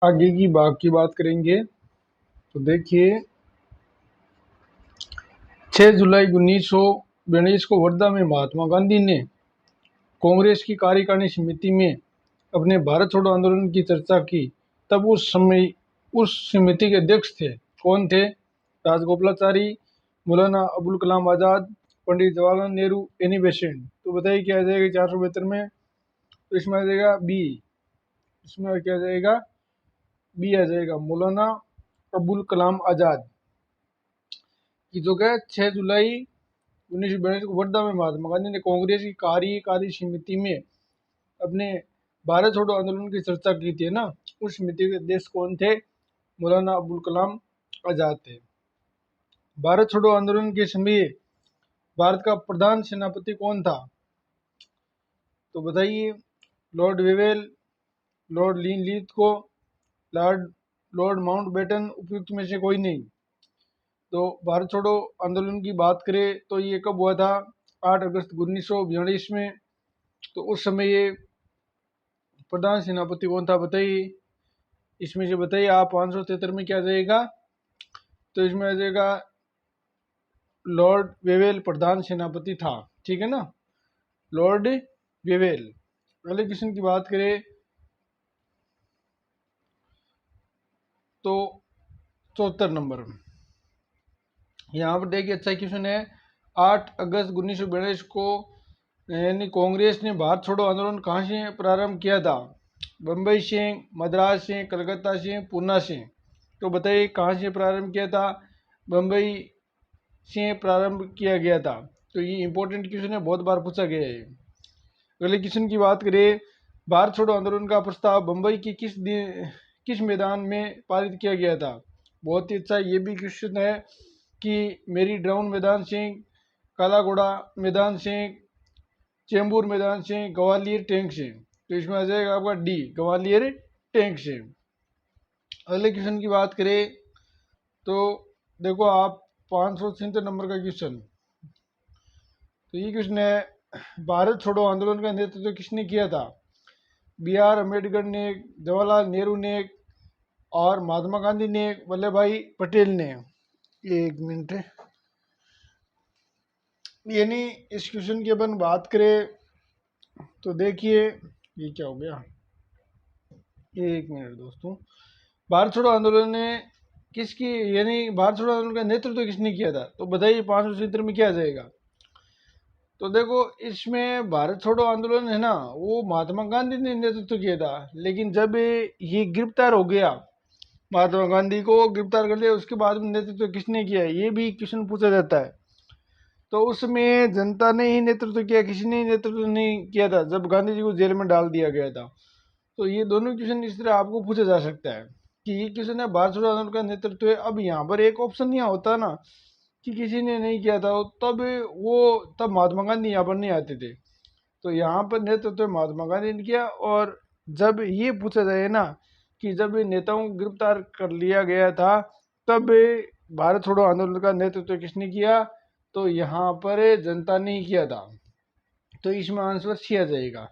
आगे की भाग की बात करेंगे तो देखिए 6 जुलाई 1942 को वर्धा में महात्मा गांधी ने कांग्रेस की कार्यकारिणी समिति में अपने भारत छोड़ो आंदोलन की चर्चा की। तब उस समय उस समिति के अध्यक्ष थे। कौन थे? Rajagopalachari, Maulana Abul Kalam Azad, Pandit Jawaharlal Nehru, Annie Besant. तो बताइए क्या आ जाएगा 472 में? तो इसमें आ जाएगा बी। इसमें क्या आ जाएगा? बी आ जाएगा, मौलाना अबुल कलाम आजाद की जो है 6 जुलाई 1942 को वर्धा में महात्मा गांधी ने कांग्रेस की कार्यकारी समिति में अपने भारत छोड़ो आंदोलन की चर्चा की थी ना। उस समिति के अध्यक्ष कौन थे? मौलाना अबुल कलाम आजाद थे। भारत छोड़ो आंदोलन के समय भारत का प्रधान सेनापति कौन था? तो बताइए। Lord Wavell, Lord Linlithgow, Lord Mountbatten, उपयुक्त में से कोई नहीं। तो भारत छोड़ो आंदोलन की बात करें तो ये कब हुआ था? 8 अगस्त 1942 में। तो उस समय ये प्रधान सेनापति कौन था बताइए। इसमें से बताइए आप 573 में क्या जाएगा? तो इसमें आ जाएगा लॉर्ड वेवेल प्रधान सेनापति था। ठीक है ना, लॉर्ड वेवेल। अगले क्वेश्चन की बात करें तो 74 नंबर यहाँ पर देखिए, अच्छा क्वेश्चन है। 8 अगस्त 1942 को यानी कांग्रेस ने भारत छोड़ो आंदोलन कहाँ से प्रारंभ किया था? बम्बई से, मद्रास से, कलकत्ता से, पूना से। तो बताइए कहाँ से प्रारंभ किया था? बम्बई से प्रारंभ किया गया था। तो ये इंपॉर्टेंट क्वेश्चन है, बहुत बार पूछा गया है। अगले क्वेश्चन की बात करें, भारत छोड़ो आंदोलन का प्रस्ताव बम्बई की किस मैदान में पारित किया गया था? बहुत ही अच्छा ये भी क्वेश्चन है कि मेरी ड्राउन मैदान से, काला घोड़ा मैदान से, चेंबूर मैदान से, ग्वालियर टैंक से। तो इसमें आ जाएगा आपका डी, ग्वालियर टैंक से। अगले क्वेश्चन की बात करें तो देखो आप 576 नंबर का क्वेश्चन। तो ये क्वेश्चन है, भारत छोड़ो आंदोलन का नेतृत्व किसने किया था? बी आर अम्बेडकर ने, जवाहरलाल नेहरू ने, और महात्मा गांधी ने, वल्लभ भाई पटेल ने। एक मिनट, यानी इस क्वेश्चन की अपन बात करें तो देखिए ये क्या हो गया। एक मिनट दोस्तों, भारत छोड़ो आंदोलन ने किसकी यानी भारत छोड़ो आंदोलन का नेतृत्व किसने किया था? तो बताइए 570 में क्या आ जाएगा? तो देखो इसमें भारत छोड़ो आंदोलन है ना, वो महात्मा गांधी ने नेतृत्व किया था। लेकिन जब ये गिरफ्तार हो गया, महात्मा गांधी को गिरफ्तार कर लिया, उसके बाद में नेतृत्व किसने किया, ये भी क्वेश्चन पूछा जाता है। तो उसमें जनता ने ही नेतृत्व किया, किसी ने नेतृत्व नहीं किया था जब गांधी जी को जेल में डाल दिया गया था। तो ये दोनों क्वेश्चन इस तरह आपको पूछा जा सकता है कि ये क्वेश्चन है भारत छोड़ो आंदोलन का नेतृत्व है। अब यहाँ पर एक ऑप्शन यहाँ होता ना कि किसी ने नहीं किया था, तब महात्मा गांधी यहाँ पर नहीं आते थे। तो यहाँ पर नेतृत्व महात्मा गांधी ने किया। और जब ये पूछा जाए ना कि जब नेताओं को गिरफ्तार कर लिया गया था तब भारत छोड़ो आंदोलन का नेतृत्व किसने किया? तो यहाँ पर जनता ने ही किया था। तो इसमें आंसर सी आ जाएगा।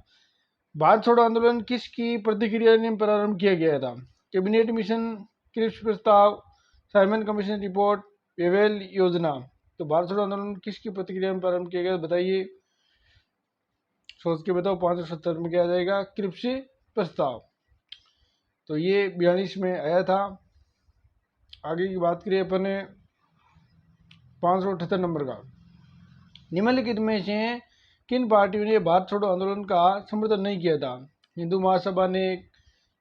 भारत छोड़ो आंदोलन किसकी प्रतिक्रिया ने प्रारंभ किया गया था? कैबिनेट मिशन, क्रिप्स प्रस्ताव, साइमन कमीशन रिपोर्ट, वेवेल योजना। तो भारत छोड़ो आंदोलन किसकी प्रतिक्रिया में प्रारंभ किया गया बताइए, सोच के बताओ। 570 में क्या आ जाएगा? क्रिप्स प्रस्ताव। तो ये 42 में आया था। आगे की बात करिए अपन 578 नंबर का, निम्नलिखित में से किन पार्टियों ने भारत छोड़ो आंदोलन का समर्थन नहीं किया था? हिंदू महासभा ने,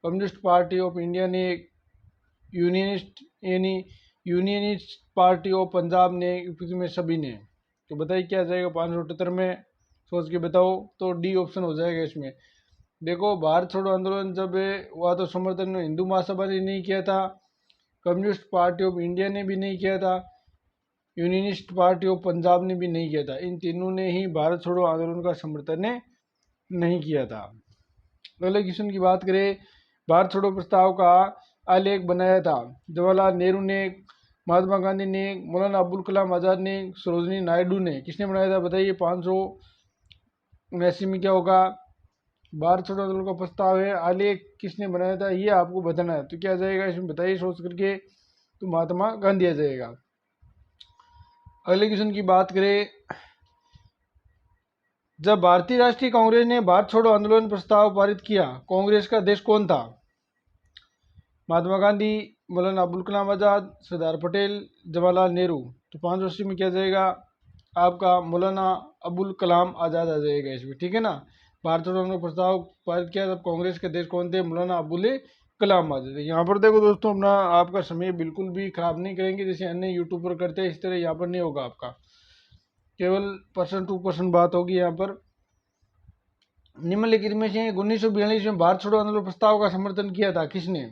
कम्युनिस्ट पार्टी ऑफ इंडिया ने, यूनियनिस्ट पार्टी ऑफ पंजाब ने, यूपी में सभी ने। तो बताइए क्या आ जाएगा 578 में? सोच के बताओ। तो डी ऑप्शन हो जाएगा इसमें। देखो भारत छोड़ो आंदोलन जब हुआ तो समर्थन हिंदू महासभा ने नहीं किया था, कम्युनिस्ट पार्टी ऑफ इंडिया ने भी नहीं किया था, यूनियनिस्ट पार्टी ऑफ पंजाब ने भी नहीं किया था। इन तीनों ने ही भारत छोड़ो आंदोलन का समर्थन नहीं किया था। अगले क्वेश्चन की बात करें, भारत छोड़ो प्रस्ताव का आलेख बनाया था जवाहरलाल नेहरू ने, महात्मा गांधी ने, मौलाना अबुल कलाम आजाद ने, सरोजिनी नायडू ने। किसने बनाया था बताइए 579 में क्या होगा? भारत छोड़ो आंदोलन का प्रस्ताव है, आलेख किसने बनाया था, ये आपको बताना है। तो क्या आ जाएगा इसमें बताइए सोच करके, तो महात्मा गांधी आ जाएगा। अगले क्वेश्चन की बात करें, जब भारतीय राष्ट्रीय कांग्रेस ने भारत छोड़ो आंदोलन प्रस्ताव पारित किया, कांग्रेस का अध्यक्ष कौन था? महात्मा गांधी, मौलाना अबुल कलाम आजाद, सरदार पटेल, जवाहरलाल नेहरू। तो 580 में क्या जाएगा आपका मौलाना अबुल कलाम आजाद आ जाएगा इसमें, ठीक है ना। भारत छोड़ो आंदोलन प्रस्ताव पारित किया तब कांग्रेस के अध्यक्ष कौन थे? मौलाना अबुल कलाम आजाद। यहाँ पर देखो दोस्तों, अपना आपका समय बिल्कुल भी खराब नहीं करेंगे जैसे अन्य यूट्यूब पर करते हैं, इस तरह यहाँ पर नहीं होगा आपका, केवल पर्सन टू पर्सन बात होगी यहाँ पर। निम्नलिखित में से 1942 में भारत छोड़ो आंदोलन प्रस्ताव का समर्थन किया था किसने?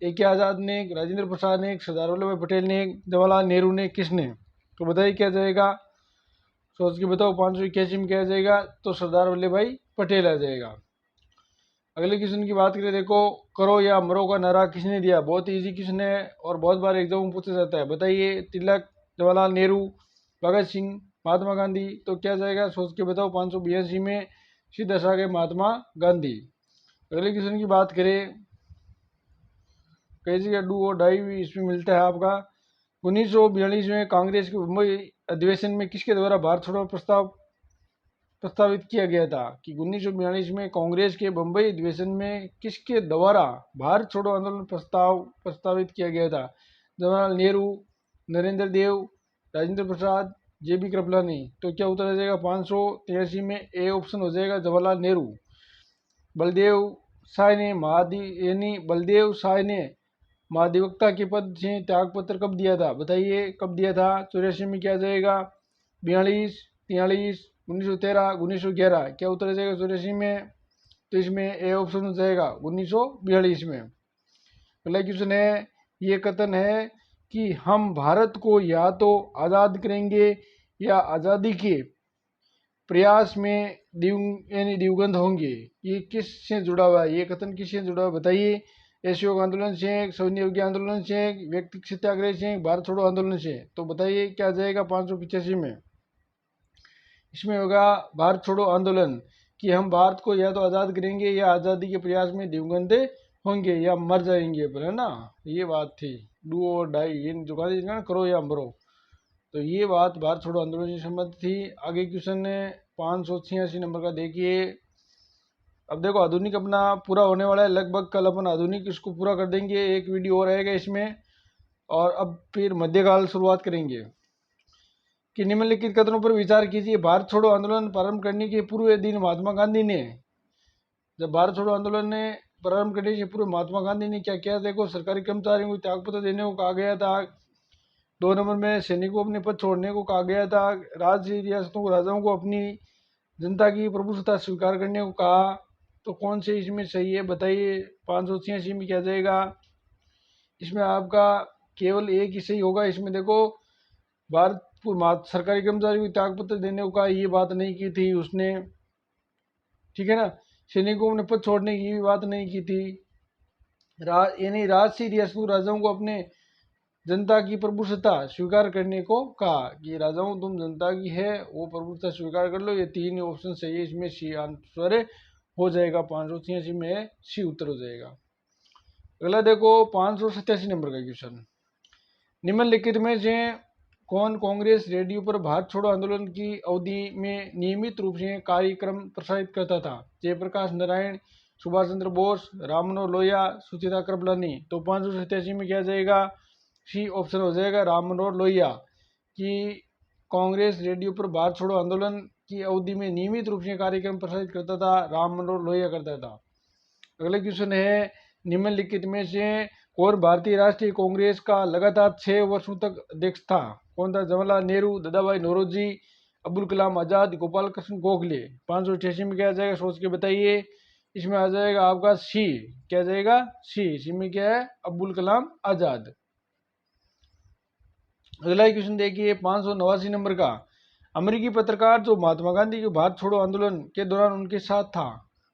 ए के आज़ाद ने, राजेंद्र प्रसाद ने, सरदार वल्लभ भाई पटेल ने, जवाहरलाल नेहरू ने, किसने? तो बताइए क्या जाएगा, सोच के बताओ। 581 में क्या आ जाएगा? तो सरदार वल्लभ भाई पटेल आ जाएगा। अगले क्वेश्चन की बात करें, देखो, करो या मरो का नारा किसने दिया? बहुत इजी क्वेश्चन है और बहुत बार एग्जाम में पूछा जाता है। बताइए, तिलक, जवाहरलाल नेहरू, भगत सिंह, महात्मा गांधी। तो क्या जाएगा सोच के बताओ। 582 में सीधा सा गए महात्मा गांधी। अगले क्वेश्चन की बात करें, कैसे का डू और डाई भी इसमें मिलता है आपका। 1942 में कांग्रेस के मुंबई अधिवेशन में किसके द्वारा भारत छोड़ो प्रस्ताव प्रस्तावित किया गया था? कि 1942 में कांग्रेस के बम्बई अधिवेशन में किसके द्वारा भारत छोड़ो आंदोलन प्रस्तावित किया गया था? जवाहरलाल नेहरू, नरेंद्र देव, राजेंद्र प्रसाद, जेबी कृपलानी। तो क्या उत्तर आ जाएगा 583 में? ए ऑप्शन हो जाएगा जवाहरलाल नेहरू। बलदेव साय ने बलदेव साय ने महाधिवक्ता के पद से त्यागपत्र कब दिया था? बताइए कब दिया था। 84 में क्या जाएगा? 42, 43, 1913, 1911। क्या उत्तर आ जाएगा 84 में? तो इसमें ए ऑप्शन हो जाएगा 1942 में। अगला क्वेश्चन है, ये कथन है कि हम भारत को या तो आज़ाद करेंगे या आज़ादी के प्रयास में दिवंगत होंगे, ये किससे जुड़ा हुआ है? ये कथन किससे जुड़ा हुआ है बताइए। असहयोग आंदोलन से, सैन्य योग्य आंदोलन से, व्यक्ति सत्याग्रह से, भारत छोड़ो आंदोलन से। तो बताइए क्या जाएगा 585 में? इसमें होगा भारत छोड़ो आंदोलन, कि हम भारत को या तो आज़ाद करेंगे या आज़ादी के प्रयास में दिवंगत होंगे या मर जाएंगे पर, है ना। ये बात थी, डू और डाई, ये जो ना करो या मरो। तो ये बात भारत छोड़ो आंदोलन से संबंधित थी। आगे क्वेश्चन 586 नंबर का देखिए। अब देखो, आधुनिक अपना पूरा होने वाला है लगभग, कल अपन आधुनिक इसको पूरा कर देंगे, एक वीडियो और रहेगा इसमें। और अब फिर मध्यकाल शुरुआत करेंगे। कि निम्नलिखित कथनों पर विचार कीजिए। भारत छोड़ो आंदोलन प्रारंभ करने के पूर्व दिन महात्मा गांधी ने, जब भारत छोड़ो आंदोलन ने प्रारंभ करने से पूर्व महात्मा गांधी ने क्या किया? देखो, सरकारी कर्मचारियों को त्यागपत्र देने को कहा गया था। 2 नंबर में सैनिकों को अपने पद छोड़ने को कहा गया था। राज्य रियासतों को, राजाओं को अपनी जनता की प्रभुसत्ता स्वीकार करने को कहा। तो कौन से इसमें सही है बताइए। 586 में क्या जाएगा? इसमें आपका केवल एक ही सही होगा। इसमें देखो, भारत सरकारी कर्मचारी को त्यागपत्र देने को कहा, ये बात नहीं की थी उसने, ठीक है ना। सैनिकों को अपने पद छोड़ने की भी बात नहीं की थी। यानी राजसी रियासतों राजाओं को अपने जनता की प्रभुसत्ता स्वीकार करने को कहा, कि राजाओं तुम जनता की है, वो प्रभुसत्ता स्वीकार कर लो। ये 3 ऑप्शन सही है, इसमें सी आंसर हो जाएगा। 586 में सी उत्तर हो जाएगा। अगला देखो, 587 नंबर का क्वेश्चन। निम्नलिखित में से कौन कांग्रेस रेडियो पर भारत छोड़ो आंदोलन की अवधि में नियमित रूप से कार्यक्रम प्रसारित करता था? जयप्रकाश नारायण, सुभाष चंद्र बोस, राम मनोहर लोहिया, सुचेता कृपलानी। तो 587 में क्या जाएगा? सी ऑप्शन हो जाएगा राम मनोहर लोहिया, कि कांग्रेस रेडियो पर भारत छोड़ो आंदोलन की अवधि में नियमित रूप से कार्यक्रम प्रसारित करता था, राम मनोहर लोहिया करता था। अगला क्वेश्चन है, निम्नलिखित में से कौन भारतीय राष्ट्रीय कांग्रेस का लगातार 6 वर्षों तक अध्यक्ष था? कौन था? जवाहरलाल नेहरू, दादाभाई नौरोजी, अब्दुल कलाम आजाद, गोपाल कृष्ण गोखले। 588 में क्या जाएगा सोच के बताइए। इसमें आ जाएगा आपका सी। क्या जाएगा? सी। सी में क्या है? अब्दुल कलाम आजाद। अगला क्वेश्चन देखिए, 589 नंबर का। अमेरिकी पत्रकार जो महात्मा गांधी के भारत छोड़ो आंदोलन के दौरान उनके साथ था,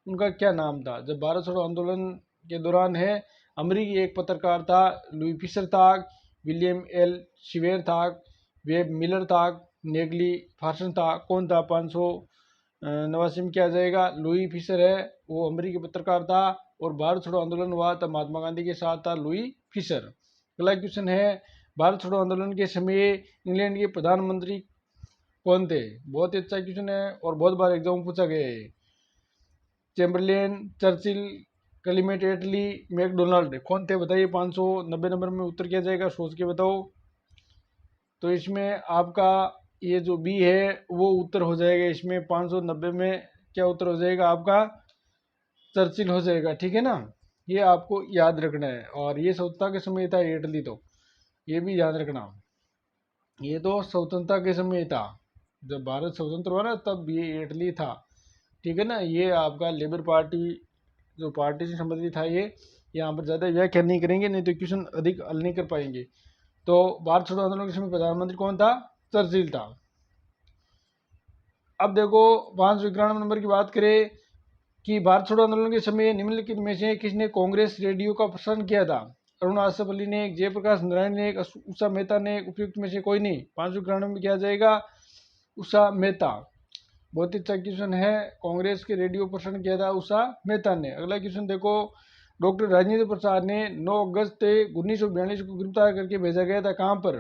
उनका क्या नाम था? जब भारत छोड़ो आंदोलन के दौरान है, अमेरिकी एक पत्रकार था, लुई फिशर था, विलियम एल शिवेर था, वेब मिलर था, नेगली फार्सन था। कौन था? 589 में क्या जाएगा? लुई फिशर है, वो अमेरिकी पत्रकार था, और भारत छोड़ो आंदोलन हुआ तब महात्मा गांधी के साथ था लुई फिशर। अगला क्वेश्चन है, भारत छोड़ो आंदोलन के समय इंग्लैंड के प्रधानमंत्री कौन थे? बहुत ही अच्छा क्वेश्चन है और बहुत बार एग्जाम में पूछा गया है। चैम्बरलेन, चर्चिल, क्लेमेंट एटली, मैकडोनाल्ड, कौन थे बताइए? 590 नंबर में उत्तर किया जाएगा, सोच के बताओ। तो इसमें आपका ये जो बी है वो उत्तर हो जाएगा। इसमें 590 में क्या उत्तर हो जाएगा आपका? चर्चिल हो जाएगा, ठीक है ना। ये आपको याद रखना है। और ये स्वतंत्रता के समय था इटली, तो ये भी याद रखना। ये तो स्वतंत्रता के समय था, जब भारत स्वतंत्र हुआ ना तब ये इटली था, ठीक है ना। ये आपका लेबर पार्टी जो पार्टी से संबंधित था ये। यहाँ पर ज़्यादा व्याख्या नहीं करेंगे, नहीं तो क्वेश्चन अधिक हल नहीं कर पाएंगे। तो भारत छोड़ो आंदोलन के समय प्रधानमंत्री कौन था? चर्चिल था। अब देखो 591 नंबर की बात करें कि भारत छोड़ो आंदोलन के समय निम्नलिखित में से किसने कांग्रेस रेडियो का प्रसारण किया था? अरुण आसफ अली ने, जयप्रकाश नारायण ने, उषा मेहता ने, उपयुक्त में से कोई नहीं। 591 में क्या जाएगा? उषा मेहता। बहुत ही अच्छा क्वेश्चन है। कांग्रेस के रेडियो प्रसारण किया था उषा मेहता ने। अगला क्वेश्चन देखो, डॉक्टर राजेंद्र प्रसाद ने 9 अगस्त 1942 को गिरफ्तार करके भेजा गया था कहाँ पर?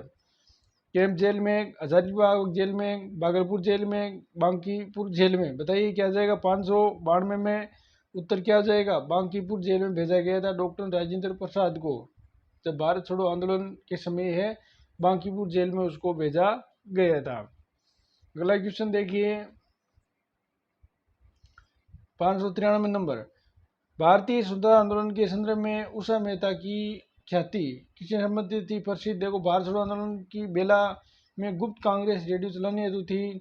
कैंप जेल में, हजारीबाग जेल में, भागलपुर जेल में, बांकीपुर जेल में, बताइए क्या जाएगा? 592 में उत्तर क्या जाएगा? बांकीपुर जेल में भेजा गया था डॉक्टर राजेंद्र प्रसाद को। जब भारत छोड़ो आंदोलन के समय है बांकीपुर जेल में उसको भेजा गया था। अगला क्वेश्चन देखिए 593 नंबर, भारतीय स्वतंत्रता आंदोलन के संदर्भ में उषा मेहता की ख्याति किससे संबंधित थी? प्रसिद्ध देखो, भारत छोड़ो आंदोलन की बेला में गुप्त कांग्रेस रेडियो चलाने हेतु थी,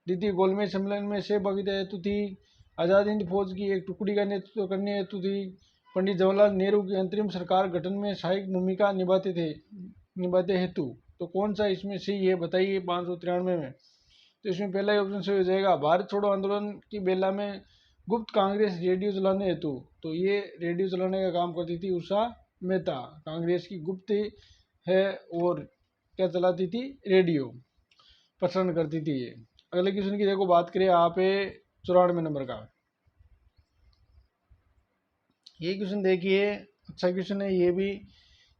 द्वितीय गोलमेज सम्मेलन में सहभागिता हेतु थी, आज़ाद हिंद फौज की एक टुकड़ी का नेतृत्व करने हेतु थी, पंडित जवाहरलाल नेहरू की अंतरिम सरकार गठन में सहायक भूमिका निभाते हेतु। तो कौन सा इसमें सही है बताइए? 593 में तो इसमें पहला ही ऑप्शन सही हो जाएगा। भारत छोड़ो आंदोलन की बेला में गुप्त कांग्रेस रेडियो चलाने हेतु, तो ये रेडियो चलाने का काम करती थी उषा मेहता। कांग्रेस की गुप्त है और क्या चलाती थी? रेडियो प्रसारण करती थी ये। अगले क्वेश्चन की देखो बात करें आप 94 नंबर का। ये क्वेश्चन देखिए, अच्छा क्वेश्चन है ये भी,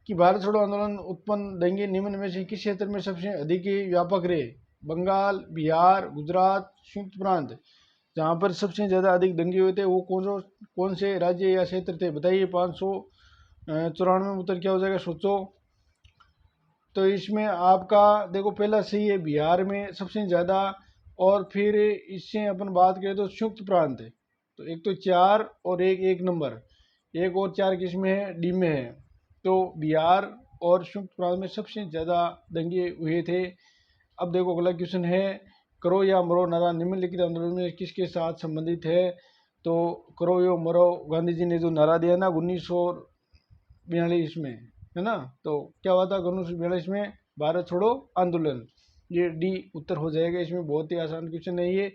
कि भारत छोड़ो आंदोलन उत्पन्न दंगे निम्न में से किस क्षेत्र में सबसे अधिक व्यापक रहे? बंगाल, बिहार, गुजरात, संयुक्त प्रांत। जहाँ पर सबसे ज़्यादा अधिक दंगे हुए थे वो कौन से राज्य या क्षेत्र थे बताइए? 594 में उत्तर क्या हो जाएगा? सोचो। तो इसमें आपका देखो पहला सही है, बिहार में सबसे ज़्यादा। और फिर इससे अपन बात करें तो संयुक्त प्रांत है। तो एक तो 4 और एक नंबर, 1 और 4 किस में है? डी में है। तो बिहार और संयुक्त प्रांत में सबसे ज़्यादा दंगे हुए थे। अब देखो अगला क्वेश्चन है, करो या मरो नारा निम्नलिखित आंदोलन में किसके साथ संबंधित है? तो करो या मरो गांधी जी ने जो नारा दिया ना 1942 में, है ना। तो क्या हुआ था 1942 में? भारत छोड़ो आंदोलन। ये डी उत्तर हो जाएगा। इसमें बहुत ही आसान क्वेश्चन है ये,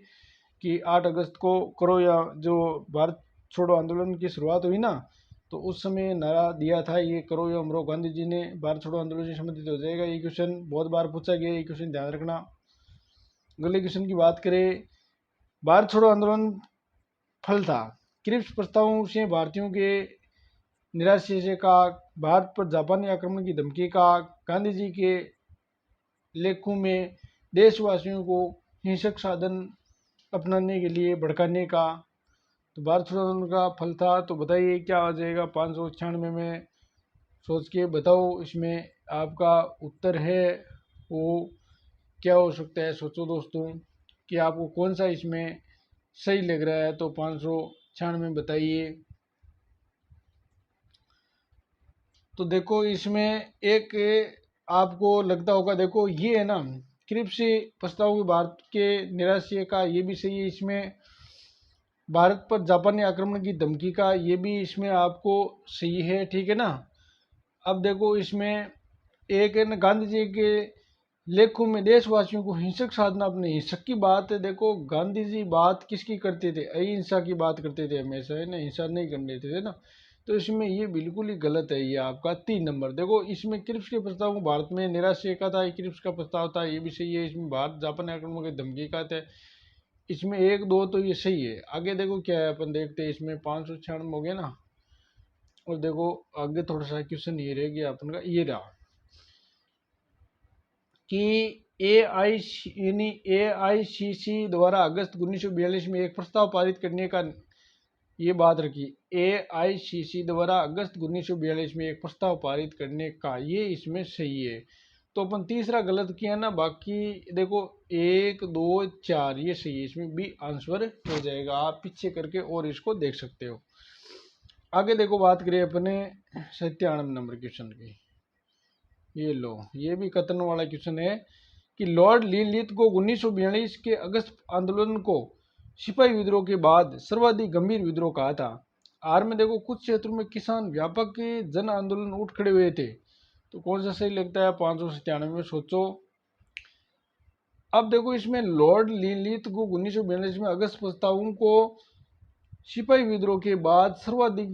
कि 8 अगस्त को करो या जो भारत छोड़ो आंदोलन की शुरुआत हुई ना, तो उस समय नारा दिया था ये करो या मरो गांधी जी ने। भारत छोड़ो आंदोलन से संबंधित हो जाएगा। ये क्वेश्चन बहुत बार पूछा गया, ये क्वेश्चन ध्यान रखना। अगले क्वेश्चन की बात करें, भारत छोड़ो आंदोलन फल था। क्रिप्स प्रस्तावों से भारतीयों के निराशा से का, भारत पर जापानी आक्रमण की धमकी का, गांधी जी के लेखों में देशवासियों को हिंसक साधन अपनाने के लिए भड़काने का। तो भारत छोड़ो आंदोलन का फल था। तो बताइए क्या आ जाएगा? 596 में सोच के बताओ। इसमें आपका उत्तर है वो क्या हो सकता है? सोचो दोस्तों कि आपको कौन सा इसमें सही लग रहा है। तो 596 में बताइए। तो देखो इसमें एक आपको लगता होगा, देखो ये है ना क्रिप्स प्रस्ताव की भारत के निराशा का, ये भी सही है। इसमें भारत पर जापानी आक्रमण की धमकी का, ये भी इसमें आपको सही है, ठीक है ना। अब देखो इसमें एक है ना, गांधी जी के लेखों में देशवासियों को हिंसक साधना, अपने हिंसक की बात है। देखो गांधी जी बात किसकी करते थे? अहिंसा की बात करते थे हमेशा, है ना, हिंसा नहीं करने थे ना। तो इसमें ये बिल्कुल ही गलत है। ये आपका 3 नंबर। देखो इसमें क्रिप्स के प्रस्ताव को भारत में निराशा का था, क्रिप्स का प्रस्ताव था, ये भी सही है। इसमें भारत जापान आक्रमण की धमकी का था, इसमें 1 2 तो ये सही है। आगे देखो क्या है, अपन देखते हैं। इसमें 596 हो गया ना। और देखो आगे थोड़ा सा क्वेश्चन ये रह गया अपन का, ये रहा कि AICC द्वारा अगस्त 1942 में एक प्रस्ताव पारित करने का, ये बात रखी, AICC द्वारा अगस्त 1942 में एक प्रस्ताव पारित करने का, ये इसमें सही है। तो अपन तीसरा गलत किया ना, बाकी देखो 1 2 4 ये सही है, इसमें भी आंसर हो जाएगा। आप पीछे करके और इसको देख सकते हो। आगे देखो बात करें अपने 97 नंबर क्वेश्चन की। ये लो, ये भी कथन वाला क्वेश्चन है कि लॉर्ड लिनलिथ को 1942 के अगस्त आंदोलन को सिपाही विद्रोह के बाद सर्वाधिक गंभीर विद्रोह कहा था। आर में देखो कुछ क्षेत्रों में किसान व्यापक जन आंदोलन उठ खड़े हुए थे। तो कौन सा सही लगता है? 597 में सोचो। अब देखो इसमें लॉर्ड लिनलिथ को 1942 में अगस्त प्रस्तावों को सिपाही विद्रोह के बाद सर्वाधिक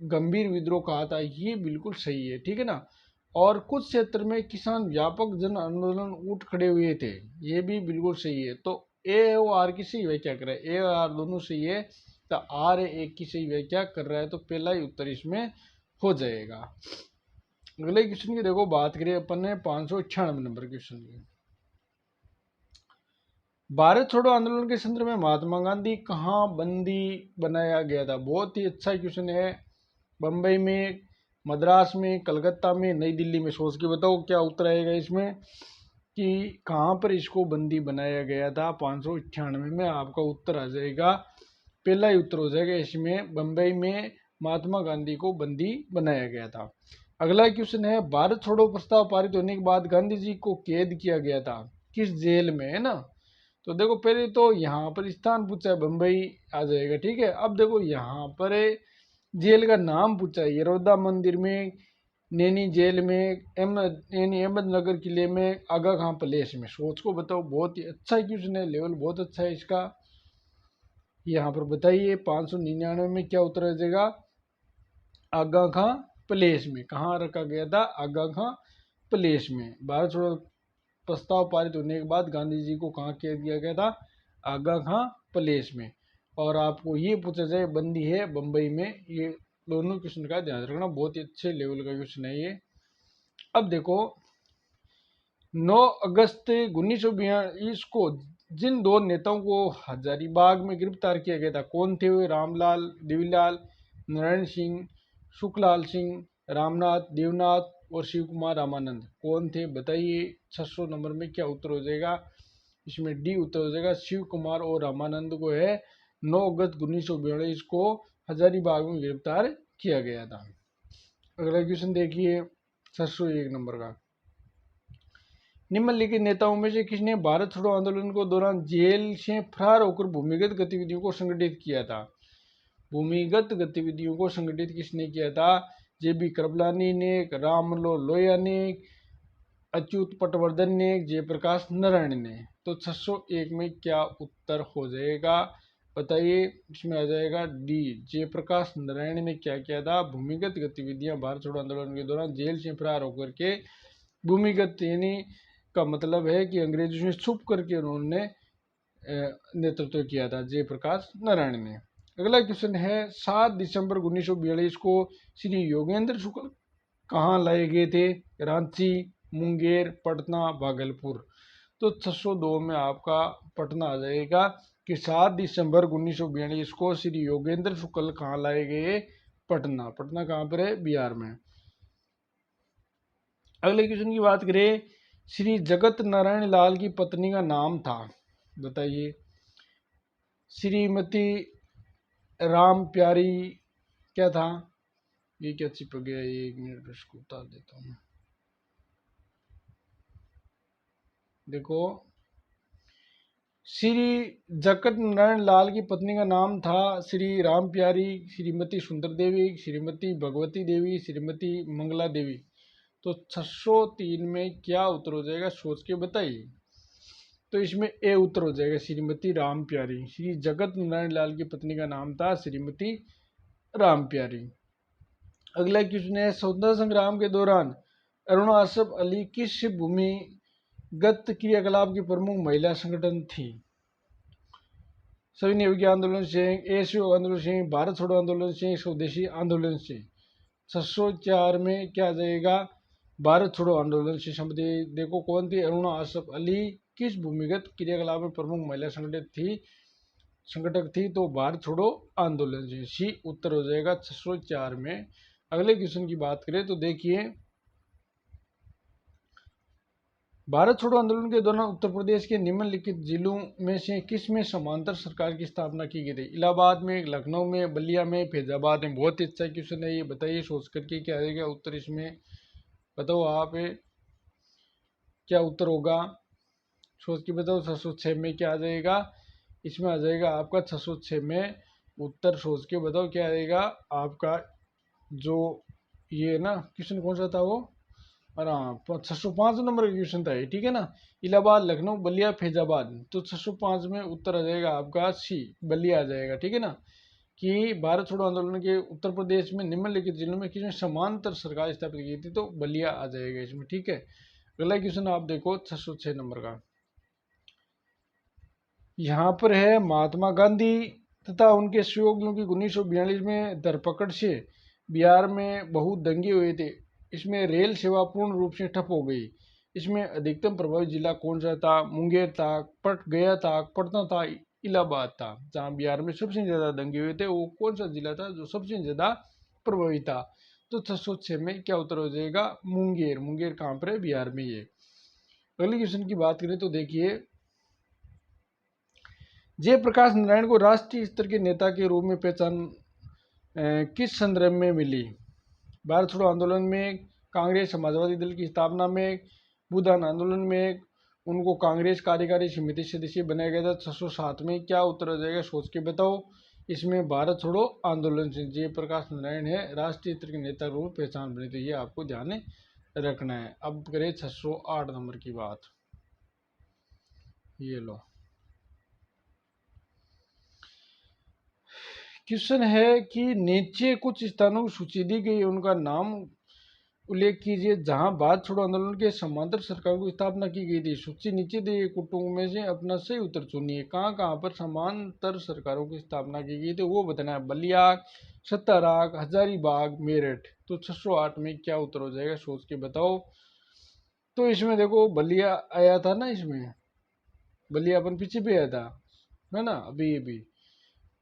गंभीर विद्रोह कहा था, ये बिल्कुल सही है, ठीक है ना। और कुछ क्षेत्र में किसान व्यापक जन आंदोलन उठ खड़े हुए थे, ये भी बिल्कुल सही है। तो ए और आर की सही व्याख्या कर रहा है, ए और आर दोनों सही है, तो आर एक की सही व्याख्या कर रहा है, तो पहला ही उत्तर इसमें हो जाएगा। अगले क्वेश्चन की देखो बात करें अपन ने 596 नंबर क्वेश्चन की। भारत छोड़ो आंदोलन के संदर्भ में महात्मा गांधी कहाँ बंदी बनाया गया था? बहुत ही अच्छा क्वेश्चन है। बम्बई में, मद्रास में, कलकत्ता में, नई दिल्ली में। सोच के बताओ क्या उत्तर आएगा इसमें कि कहाँ पर इसको बंदी बनाया गया था। 598 में आपका उत्तर आ जाएगा, पहला ही उत्तर हो जाएगा इसमें, बम्बई में महात्मा गांधी को बंदी बनाया गया था। अगला क्वेश्चन है, भारत छोड़ो प्रस्ताव पारित होने के बाद गांधी जी को कैद किया गया था, किस जेल में, है ना। तो देखो पहले तो यहाँ पर स्थान पूछा है, बम्बई आ जाएगा, ठीक है। अब देखो यहाँ पर जेल का नाम पूछा है, यरोदा मंदिर में, नैनी जेल में, अहमदनगर किले में, आगा खां पैलेस में। सोच को बताओ, बहुत ही अच्छा क्वेश्चन है, लेवल बहुत अच्छा है इसका। यहाँ पर बताइए 599 में क्या उत्तर आ जाएगा? आगा खां पैलेस में। कहाँ रखा गया था? आगा खां पैलेस में। भारत छोड़ो प्रस्ताव पारित होने के बाद गांधी जी को कहाँ कैद किया गया था? आगा खां पैलेस में। और आपको ये पूछा जाए बंदी है बम्बई में, ये दोनों क्वेश्चन का ध्यान रखना, बहुत ही अच्छे लेवल का क्वेश्चन है ये। अब देखो 9 अगस्त 1942 को जिन दो नेताओं को हजारीबाग में गिरफ्तार किया गया था, कौन थे वे? रामलाल देवीलाल, नारायण सिंह, सुखलाल सिंह, रामनाथ देवनाथ और शिव कुमार रामानंद। कौन थे बताइए? 600 नंबर में क्या उत्तर हो जाएगा? इसमें डी उत्तर हो जाएगा, शिव कुमार और रामानंद को है 9 अगस्त 1942 को हजारीबाग में गिरफ्तार किया गया था। अगला क्वेश्चन देखिए 601 नंबर का। निम्नलिखित नेताओं में से किसने भारत छोड़ो आंदोलन को दौरान जेल से फरार होकर भूमिगत गतिविधियों को संगठित किया था? भूमिगत गतिविधियों को संगठित किसने किया था? JB कृपलानी ने, रामलो लोहिया ने, अच्युत पटवर्धन ने, जयप्रकाश नारायण ने। तो 601 में क्या उत्तर हो जाएगा बताइए? इसमें आ जाएगा डी, जयप्रकाश नारायण ने क्या किया था? भूमिगत गतिविधियां भारत छोड़ो आंदोलन के दौरान जेल से फरार होकर के, भूमिगत यानी का मतलब है कि अंग्रेजों से छुप करके उन्होंने नेतृत्व किया था, जयप्रकाश नारायण ने। अगला क्वेश्चन है, 7 दिसंबर 1942 को श्री योगेंद्र शुक्ल कहाँ लाए गए थे? रांची, मुंगेर, पटना, भागलपुर। तो 602 में आपका पटना आ जाएगा कि 7 दिसंबर 1942 को श्री योगेंद्र शुक्ल कहाँ लाए गए? पटना। पटना कहाँ पर है? बिहार में। अगले क्वेश्चन की बात करें, श्री जगत नारायण लाल की पत्नी का नाम था, बताइए? श्रीमती राम प्यारी क्या था? ये क्या चिपक गया? 1 मिनट इसको उतार देता हूँ। देखो श्री जगत नारायण लाल की पत्नी का नाम था श्री राम प्यारी, श्रीमती सुंदर देवी, श्रीमती भगवती देवी, श्रीमती मंगला देवी। तो 603 में क्या उत्तर हो जाएगा? सोच के बताइए। तो इसमें ए उत्तर हो जाएगा, श्रीमती राम प्यारी। श्री जगत नारायण लाल की पत्नी का नाम था श्रीमती राम प्यारी। अगला क्वेश्चन है, स्वतंत्रता संग्राम के दौरान अरुणा असफ अली किस भूमिगत क्रियाकलाप की प्रमुख महिला संगठन थी? सविनय आंदोलन से, एसयू आंदोलन से, भारत छोड़ो आंदोलन से, स्वदेशी आंदोलन से। 604 में क्या आ जाएगा? भारत छोड़ो आंदोलन से संबंधित। देखो कौन थी? अरुणा आसफ अली किस भूमिगत क्रियाकलाप में प्रमुख महिला संगठक थी? तो भारत छोड़ो आंदोलन से। सी उत्तर हो जाएगा 604 में। अगले क्वेश्चन की बात करें तो देखिए, भारत छोड़ो आंदोलन के दौरान उत्तर प्रदेश के निम्नलिखित जिलों में से किस में समांतर सरकार की स्थापना की गई थी? इलाहाबाद में, लखनऊ में, बलिया में, फैजाबाद में। बहुत ही अच्छा क्वेश्चन है ये, बताइए सोच करके क्या आएगा उत्तर इसमें, बताओ आप क्या उत्तर होगा, सोच के बताओ। 606 में क्या आ जाएगा? इसमें आ जाएगा आपका 606 में उत्तर, सोच के बताओ क्या आएगा आपका। जो ये है ना क्वेश्चन कौन सा था वो, और हाँ 605 नंबर का क्वेश्चन था ये, ठीक है ना। इलाहाबाद, लखनऊ, बलिया, फैजाबाद। तो 605 में उत्तर आ जाएगा आपका सी, बलिया आ जाएगा, ठीक है ना। कि भारत छोड़ो आंदोलन के उत्तर प्रदेश में निम्नलिखित जिलों में किसने समांतर सरकार स्थापित की थी? तो बलिया आ जाएगा इसमें, ठीक है। अगला क्वेश्चन आप देखो 606 नंबर का, यहाँ पर है महात्मा गांधी तथा उनके सहयोगियों की 1942 में धरपकड़ से बिहार में बहुत दंगे हुए थे। इसमें रेल सेवा पूर्ण रूप से ठप हो गई। इसमें अधिकतम प्रभावित जिला कौन सा था? मुंगेर था, पट गया था, पटना था, इलाहाबाद था। जहाँ बिहार में सबसे ज्यादा दंगे हुए थे वो कौन सा जिला था जो सबसे ज्यादा प्रभावित था? तो 606 में क्या उत्तर हो जाएगा? मुंगेर। मुंगेर कहाँ पर है? बिहार में ये। अगले क्वेश्चन की बात करें तो देखिए, जयप्रकाश नारायण को राष्ट्रीय स्तर के नेता के रूप में पहचान किस संदर्भ में मिली? भारत छोड़ो आंदोलन में, कांग्रेस समाजवादी दल की स्थापना में, भूदान आंदोलन में, उनको कांग्रेस कार्यकारी समिति सदस्य बनाया गया था। 607 में क्या उत्तर हो जाएगा? सोच के बताओ। इसमें भारत छोड़ो आंदोलन से जयप्रकाश नारायण है राष्ट्रीय स्तर के नेता के रूप में पहचान बनी, तो ये आपको ध्यान रखना है। अब करें 608 नंबर की बात, ये लो क्वेश्चन है कि नीचे कुछ स्थानों की सूची दी गई, उनका नाम उल्लेख कीजिए जहां भारत छोड़ो आंदोलन के समांतर सरकार की स्थापना की गई थी। सूची नीचे दी गई कुटुंब में से अपना सही उत्तर चुनिए। कहां कहां पर समांतर सरकारों की स्थापना की गई थी वो बताना है। बलिया, सत्ताराग, हजारीबाग, मेरठ। तो 608 में क्या उत्तर हो जाएगा? सोच के बताओ। तो इसमें देखो बलिया आया था ना, इसमें बलिया अपन पीछे भी आया था, है ना, अभी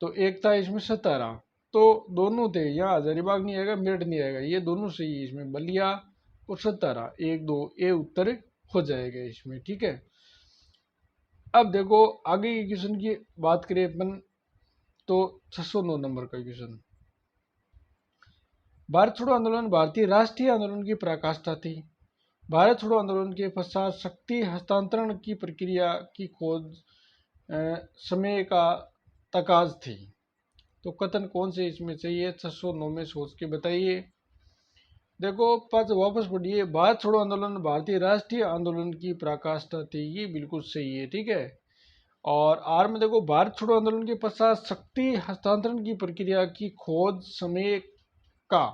तो एक था इसमें सतारा। तो दोनों थे, यहाँ हजारीबाग नहीं आएगा, मेरठ नहीं आएगा, ये दोनों सही है इसमें, बलिया और सतारा, एक दो ए उत्तर हो जाएगा इसमें, ठीक है। अब देखो आगे के क्वेश्चन की बात करें अपन, तो 609 नंबर का क्वेश्चन, भारत छोड़ो आंदोलन भारतीय राष्ट्रीय आंदोलन की पराकाष्ठा थी। भारत छोड़ो आंदोलन के पश्चात शक्ति हस्तांतरण की प्रक्रिया की खोज समय का तकाज थी। तो कथन कौन से इसमें चाहिए? 609 में सोच के बताइए। देखो पद वापस पढ़िए, भारत छोड़ो आंदोलन भारतीय राष्ट्रीय आंदोलन की पराकाष्ठा थी, ये बिल्कुल सही है, ठीक है। और आर में देखो, भारत छोड़ो आंदोलन के पश्चात शक्ति हस्तांतरण की प्रक्रिया की खोज समय का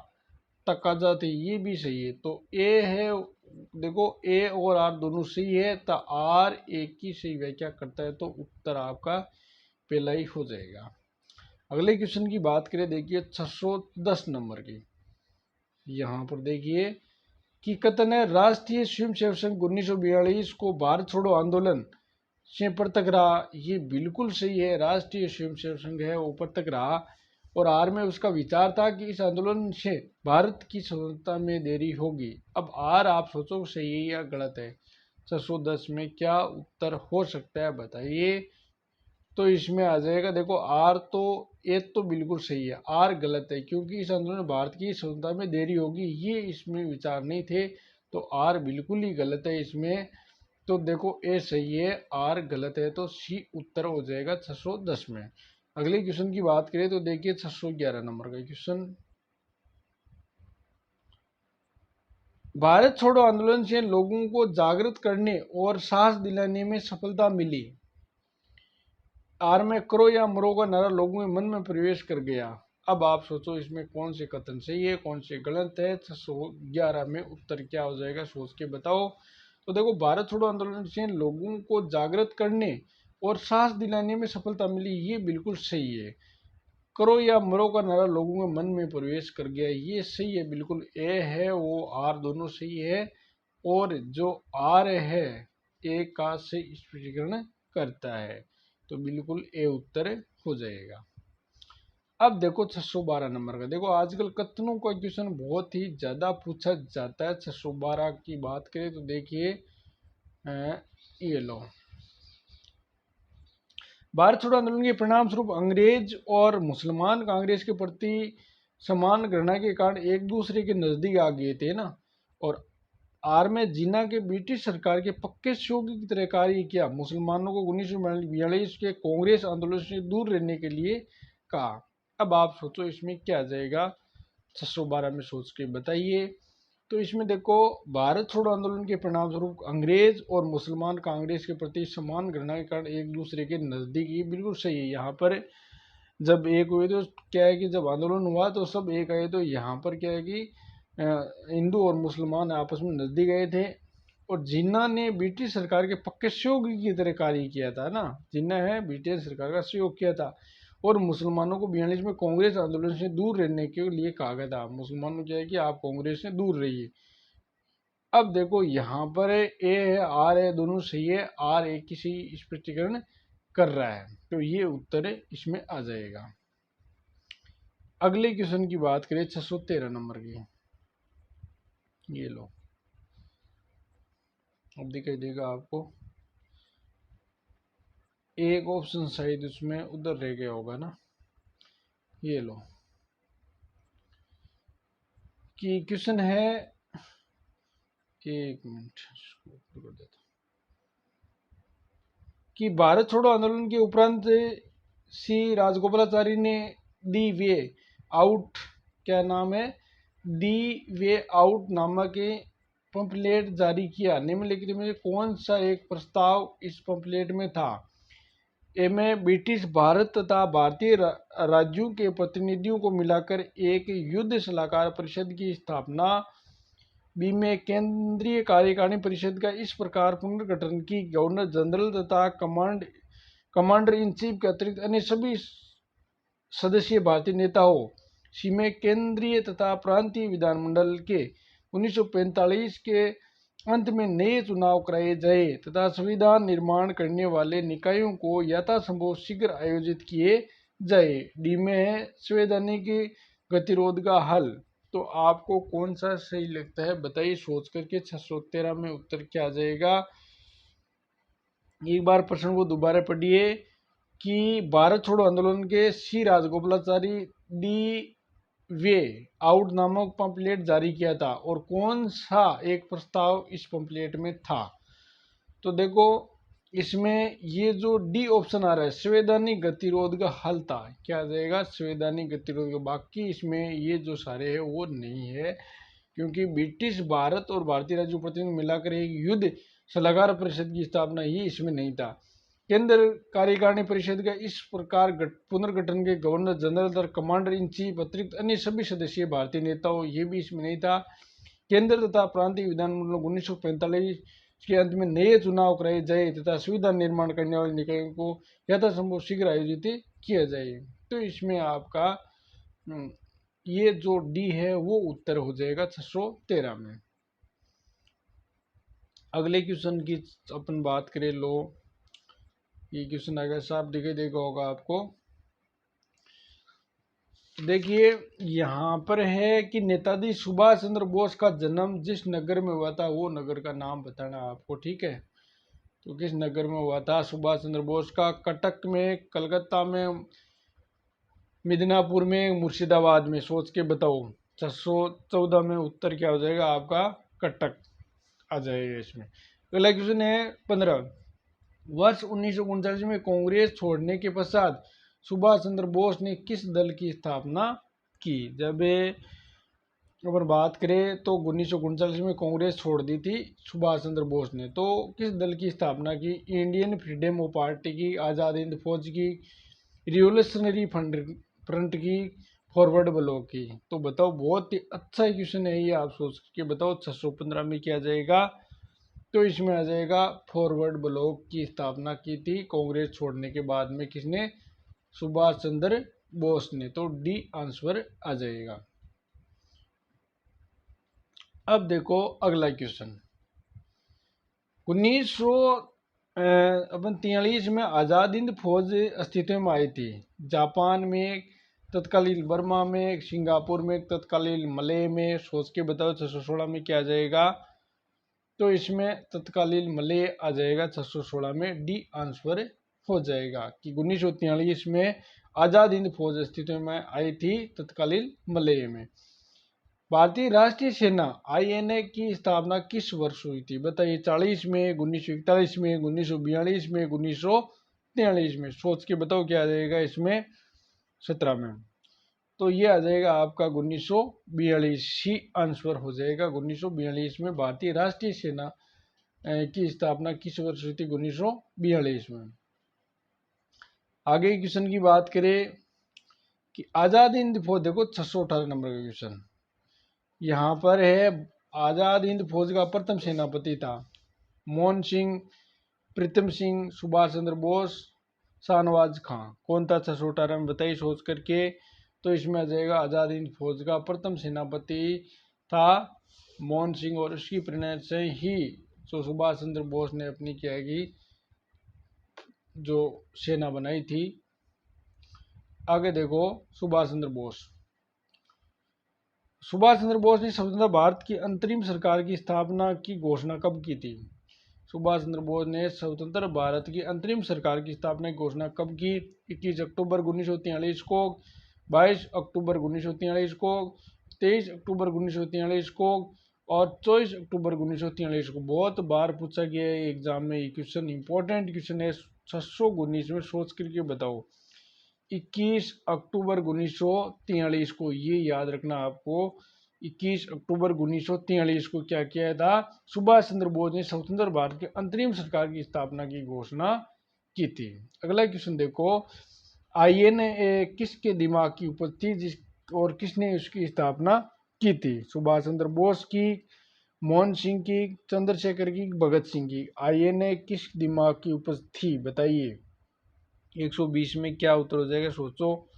तकाजा थी, ये भी सही है। तो ए है, देखो ए और आर दोनों सही है, तो आर एक की सही व्याख्या करता है, तो उत्तर आपका पहला ही हो जाएगा। अगले क्वेश्चन की बात करें, देखिए 610 नंबर की, यहाँ पर देखिए कि कथन है राष्ट्रीय स्वयंसेवक संघ 1942 को भारत छोड़ो आंदोलन से पृथक रहा, ये बिल्कुल सही है। राष्ट्रीय स्वयंसेवक संघ है वो पृथक रहा, और आर में उसका विचार था कि इस आंदोलन से भारत की स्वतंत्रता में देरी होगी। अब आर आप सोचो सही है या गलत है? 610 में क्या उत्तर हो सकता है बताइए। तो इसमें आ जाएगा, देखो आर तो एक तो बिल्कुल सही है, आर गलत है, क्योंकि इस आंदोलन में भारत की स्वतंत्रता में देरी होगी, ये इसमें विचार नहीं थे, तो आर बिल्कुल ही गलत है इसमें। तो देखो ए सही है, आर गलत है, तो सी उत्तर हो जाएगा 610 में। अगले क्वेश्चन की बात करें तो देखिए 611 नंबर का क्वेश्चन, भारत छोड़ो आंदोलन से लोगों को जागृत करने और साहस दिलाने में सफलता मिली। आर में करो या मरो का नारा लोगों के मन में प्रवेश कर गया। अब आप सोचो इसमें कौन से कथन सही है कौन से गलत है। 611 में उत्तर क्या हो जाएगा? सोच के बताओ। तो देखो, भारत छोड़ो आंदोलन से लोगों को जागृत करने और साहस दिलाने में सफलता मिली, ये बिल्कुल सही है। करो या मरो का नारा लोगों के मन में प्रवेश कर गया, ये सही है, बिल्कुल ए है वो आर दोनों सही है। और जो आर है ए का से स्पष्टीकरण करता है, तो बिल्कुल ए उत्तर हो जाएगा। अब देखो 612 नंबर का, देखो आजकल कथनों का क्वेश्चन बहुत ही ज्यादा पूछा जाता है। 612 की बात करें तो देखिए ये लो, भारत छोड़ो आंदोलन के परिणाम स्वरूप अंग्रेज और मुसलमान कांग्रेस के प्रति समान घृणा के कारण एक दूसरे के नजदीक आ गए थे ना। और आर में जिन्ना के ब्रिटिश सरकार के पक्के सहयोगी की तरह कार्य किया, मुसलमानों को 1942 के कांग्रेस आंदोलन से दूर रहने के लिए कहा। अब आप सोचो इसमें क्या आ जाएगा, 612 में सोच के बताइए। तो इसमें देखो, भारत छोड़ो आंदोलन के परिणाम स्वरूप अंग्रेज और मुसलमान कांग्रेस के प्रति समान घृणा के कारण एक दूसरे के नजदीक, ये बिल्कुल सही है। यहाँ पर जब एक हुए तो क्या है कि जब आंदोलन हुआ तो सब एक आए, तो यहाँ पर क्या है कि हिंदू और मुसलमान आपस में नजदीक आए थे। और जिन्ना ने ब्रिटिश सरकार के पक्के सहयोगी की तरह कार्य किया था ना, जिन्ना है ब्रिटिश सरकार का सहयोग किया था। और मुसलमानों को 42 में कांग्रेस आंदोलन से दूर रहने के लिए कहा गया था। मुसलमानों क्या है कि आप कांग्रेस से दूर रहिए। अब देखो यहाँ पर ए है आर है दोनों सही है, आर ए किसी स्पष्टीकरण कर रहा है, तो ये उत्तर इसमें आ जाएगा। अगले क्वेश्चन की बात करें 613 नंबर की, ये लो, अब दिखाई देगा आपको, एक ऑप्शन शायद उसमें उधर रह गया होगा ना, ये लो कि क्वेश्चन है, एक मिनट कर देता कि भारत छोड़ो आंदोलन के उपरांत सी राजगोपालाचारी ने दी वे आउट, क्या नाम है, दी वे आउट नामक पंपलेट जारी किया। निम्नलिखित में कौन सा एक प्रस्ताव इस पंपलेट में था। ए में ब्रिटिश भारत तथा भारतीय राज्यों के प्रतिनिधियों को मिलाकर एक युद्ध सलाहकार परिषद की स्थापना। बी में केंद्रीय कार्यकारिणी परिषद का इस प्रकार पुनर्गठन की गवर्नर जनरल तथा कमांडर इन चीफ के अतिरिक्त अन्य सभी सदस्य भारतीय नेता हो। सी में केंद्रीय तथा प्रांतीय विधानमंडल के 1945 के अंत में नए चुनाव कराए जाए तथा संविधान निर्माण करने वाले निकायों को यथासंभव शीघ्र आयोजित किए जाए। डी में है संवैधानिक गतिरोध का हल। तो आपको कौन सा सही लगता है बताइए सोच करके। 613 में उत्तर क्या आ जाएगा, एक बार प्रश्न को दोबारा पढ़िए कि भारत छोड़ो आंदोलन के सी राजगोपालाचारी डी वे आउट नामक पंपलेट जारी किया था और कौन सा एक प्रस्ताव इस पंपलेट में था। तो देखो इसमें ये जो डी ऑप्शन आ रहा है संवैधानिक गतिरोध का हल था, क्या आ जाएगा संवैधानिक गतिरोध का। बाकी इसमें ये जो सारे है वो नहीं है, क्योंकि ब्रिटिश भारत और भारतीय राज्यों प्रतिनिधि मिलाकर एक युद्ध सलाहकार परिषद की स्थापना ही इसमें नहीं था। केंद्र कार्यकारिणी परिषद का इस प्रकार पुनर्गठन के गवर्नर जनरल और कमांडर इन चीफ अतिरिक्त अन्य सभी सदस्य भारतीय नेताओं, ये भी इसमें नहीं था। केंद्र तथा प्रांतीय विधानमंडल 1945 के अंत में नए चुनाव कराए जाए तथा संविधान निर्माण करने वाले निकायों को यथासंभव शीघ्र आयोजित किया जाए। तो इसमें आपका ये जो डी है वो उत्तर हो जाएगा 613 में। अगले क्वेश्चन की अपन बात करें, लो ये क्वेश्चन आएगा, साफ दिखाई देगा होगा आपको। देखिए यहाँ पर है कि नेताजी सुभाष चंद्र बोस का जन्म जिस नगर में हुआ था वो नगर का नाम बताना आपको, ठीक है। तो किस नगर में हुआ था सुभाष चंद्र बोस का, कटक में, कलकत्ता में, मिदनापुर में, मुर्शिदाबाद में, सोच के बताओ। 614 में उत्तर क्या हो जाएगा आपका, कटक आ जाएगा इसमें। अगला क्वेश्चन है 15, वर्ष 1939 में कांग्रेस छोड़ने के पश्चात सुभाष चंद्र बोस ने किस दल की स्थापना की। जब अगर बात करें तो 1939 में कांग्रेस छोड़ दी थी सुभाष चंद्र बोस ने, तो किस दल की स्थापना की, इंडियन फ्रीडम पार्टी की, आज़ाद हिंद फौज की, रिवोल्यूशनरी फ्रंट की, फॉरवर्ड ब्लॉक की। तो बताओ, बहुत ही अच्छा क्वेश्चन है ये, आप सोच के बताओ 615 में क्या जाएगा। तो इसमें आ जाएगा फॉरवर्ड ब्लॉक की स्थापना की थी कांग्रेस छोड़ने के बाद में किसने? सुभाष चंद्र बोस ने। तो डी आंसर आ जाएगा। अब देखो अगला क्वेश्चन। 1943 में आज़ाद हिंद फौज अस्तित्व में आई थी। जापान में, तत्कालीन बर्मा में, सिंगापुर में, तत्कालीन मलय में। सोच के बताओ 616 में क्या आ जाएगा? तो इसमें तत्कालीन मलय आ जाएगा 616 में। डी आंसर हो जाएगा कि 1943 में आज़ाद हिंद फौज अस्तित्व में आई थी तत्कालीन मलय में। भारतीय राष्ट्रीय सेना आईएनए की स्थापना किस वर्ष हुई थी? बताइए। 40 में, 1941 में, 1942 में, 1943 में। सोच के बताओ क्या आ जाएगा इसमें? 17 में। तो ये आ जाएगा आपका 1942 ही आंसर हो जाएगा। 1942 में भारतीय राष्ट्रीय सेना की स्थापना किस वर्ष हुई थी? 1942 में। आगे क्वेश्चन की बात करें कि आजाद हिंद फौज, देखो 618 नंबर का क्वेश्चन यहाँ पर है। आजाद हिंद फौज का प्रथम सेनापति था मोहन सिंह, प्रीतम सिंह, सुभाष चंद्र बोस, शाहनवाज खां। कौन था? 618 में बताइए सोच करके। तो इसमें आ जाएगा आजाद हिंद फौज का प्रथम सेनापति था मोहन सिंह, और उसकी प्रेरणा से ही जो सुभाष चंद्र बोस ने अपनी क्या की जो सेना बनाई थी। आगे देखो सुभाष चंद्र बोस। सुभाष चंद्र बोस ने स्वतंत्र भारत की अंतरिम सरकार की स्थापना की घोषणा कब की थी? सुभाष चंद्र बोस ने स्वतंत्र भारत की अंतरिम सरकार की स्थापना की घोषणा कब की? 21 अक्टूबर 1943 को, 22 अक्टूबर 1943 को, 23 अक्टूबर 1943 को और 24 अक्टूबर 1943 को। बहुत बार पूछा गया है एग्जाम में ये क्वेश्चन, इंपॉर्टेंट क्वेश्चन है। 619 में सोच करके बताओ। 21 अक्टूबर 1943 को, ये याद रखना आपको। 21 अक्टूबर 1943 को क्या किया था? सुभाष चंद्र बोस ने स्वतंत्र भारत की अंतरिम सरकार की स्थापना की घोषणा की थी। अगला क्वेश्चन देखो। आईएनए किसके दिमाग की उपज थी जिस और किसने उसकी स्थापना की थी? सुभाष चंद्र बोस की, मोहन सिंह की, चंद्रशेखर की, भगत सिंह की। आईएनए किस दिमाग की उपज थी बताइए। 120 में क्या उत्तर हो जाएगा सोचो।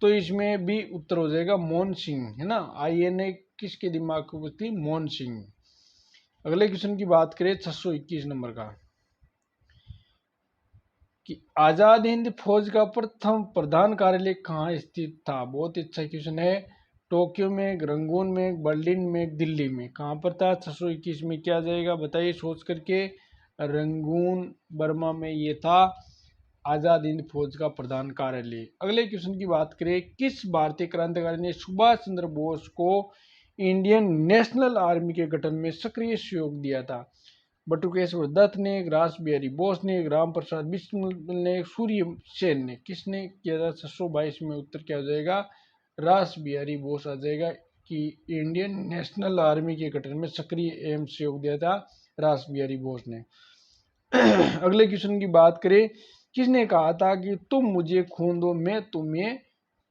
तो इसमें भी उत्तर हो जाएगा मोहन सिंह, है ना। आईएनए किसके दिमाग की उपज थी? मोहन सिंह। अगले क्वेश्चन की बात करें 621 नंबर का कि आजाद हिंद फौज का प्रथम प्रधान कार्यालय कहाँ स्थित था? बहुत अच्छा क्वेश्चन है। टोक्यो में, रंगून में, बर्लिन में, दिल्ली में। कहाँ पर था? 621 में क्या जाएगा बताइए सोच करके। रंगून बर्मा में ये था आजाद हिंद फौज का प्रधान कार्यालय। अगले क्वेश्चन की बात करें। किस भारतीय क्रांतिकारी ने सुभाष चंद्र बोस को इंडियन नेशनल आर्मी के गठन में सक्रिय सहयोग दिया था? बटुकेश्वर दत्त ने, रास बिहारी बोस ने, राम प्रसाद बिस्मिल ने, सूर्य सेन ने। किसने किया था? 622 में उत्तर क्या हो जाएगा? रास बिहारी बोस आ जाएगा कि इंडियन नेशनल आर्मी के गठन में सक्रिय एवं सहयोग दिया था रास बिहारी बोस ने। अगले क्वेश्चन की बात करें। किसने कहा था कि तुम मुझे खून दो मैं तुम्हें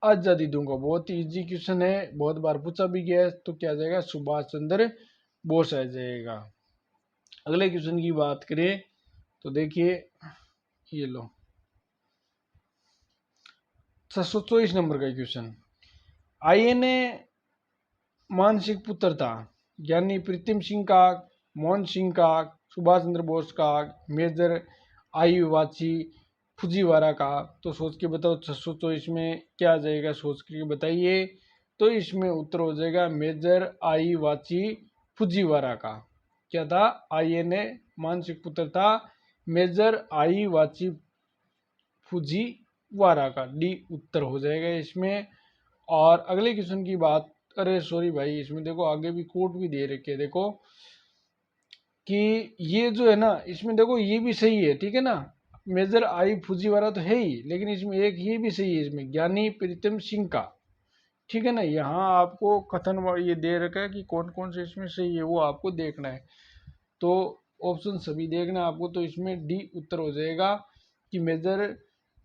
आजादी दूंगा? बहुत इजी क्वेश्चन है, बहुत बार पूछा भी गया है। तो क्या आ जाएगा? सुभाष चंद्र बोस आ जाएगा। अगले क्वेश्चन की बात करें तो देखिए ये लो 624 नंबर का क्वेश्चन। आईएनए मानसिक पुत्र था ज्ञानी प्रीतम सिंह का, मोहन सिंह का, सुभाष चंद्र बोस का, मेजर आई वाची फुजीवारा का। तो सोच के बताओ 624 में क्या आ जाएगा सोच के बताइए। तो इसमें उत्तर हो जाएगा मेजर आई वाची फुजीवारा का। क्या था? आईएनए मानसिक पुत्र था मेजर आई वाची फुजीवारा का। डी उत्तर हो जाएगा इसमें। और अगले क्वेश्चन की बात, अरे सॉरी भाई, इसमें देखो आगे भी कोड भी दे रखे, देखो कि ये जो है ना इसमें देखो ये भी सही है, ठीक है ना। मेजर आई फुजीवारा तो है ही, लेकिन इसमें एक ये भी सही है, इसमें ज्ञानी प्रीतम सिंह का, ठीक है ना। यहाँ आपको कथन ये दे रखा है कि कौन कौन से इसमें सही है वो आपको देखना है। तो ऑप्शन सभी देखना है आपको। तो इसमें डी उत्तर हो जाएगा कि मेजर,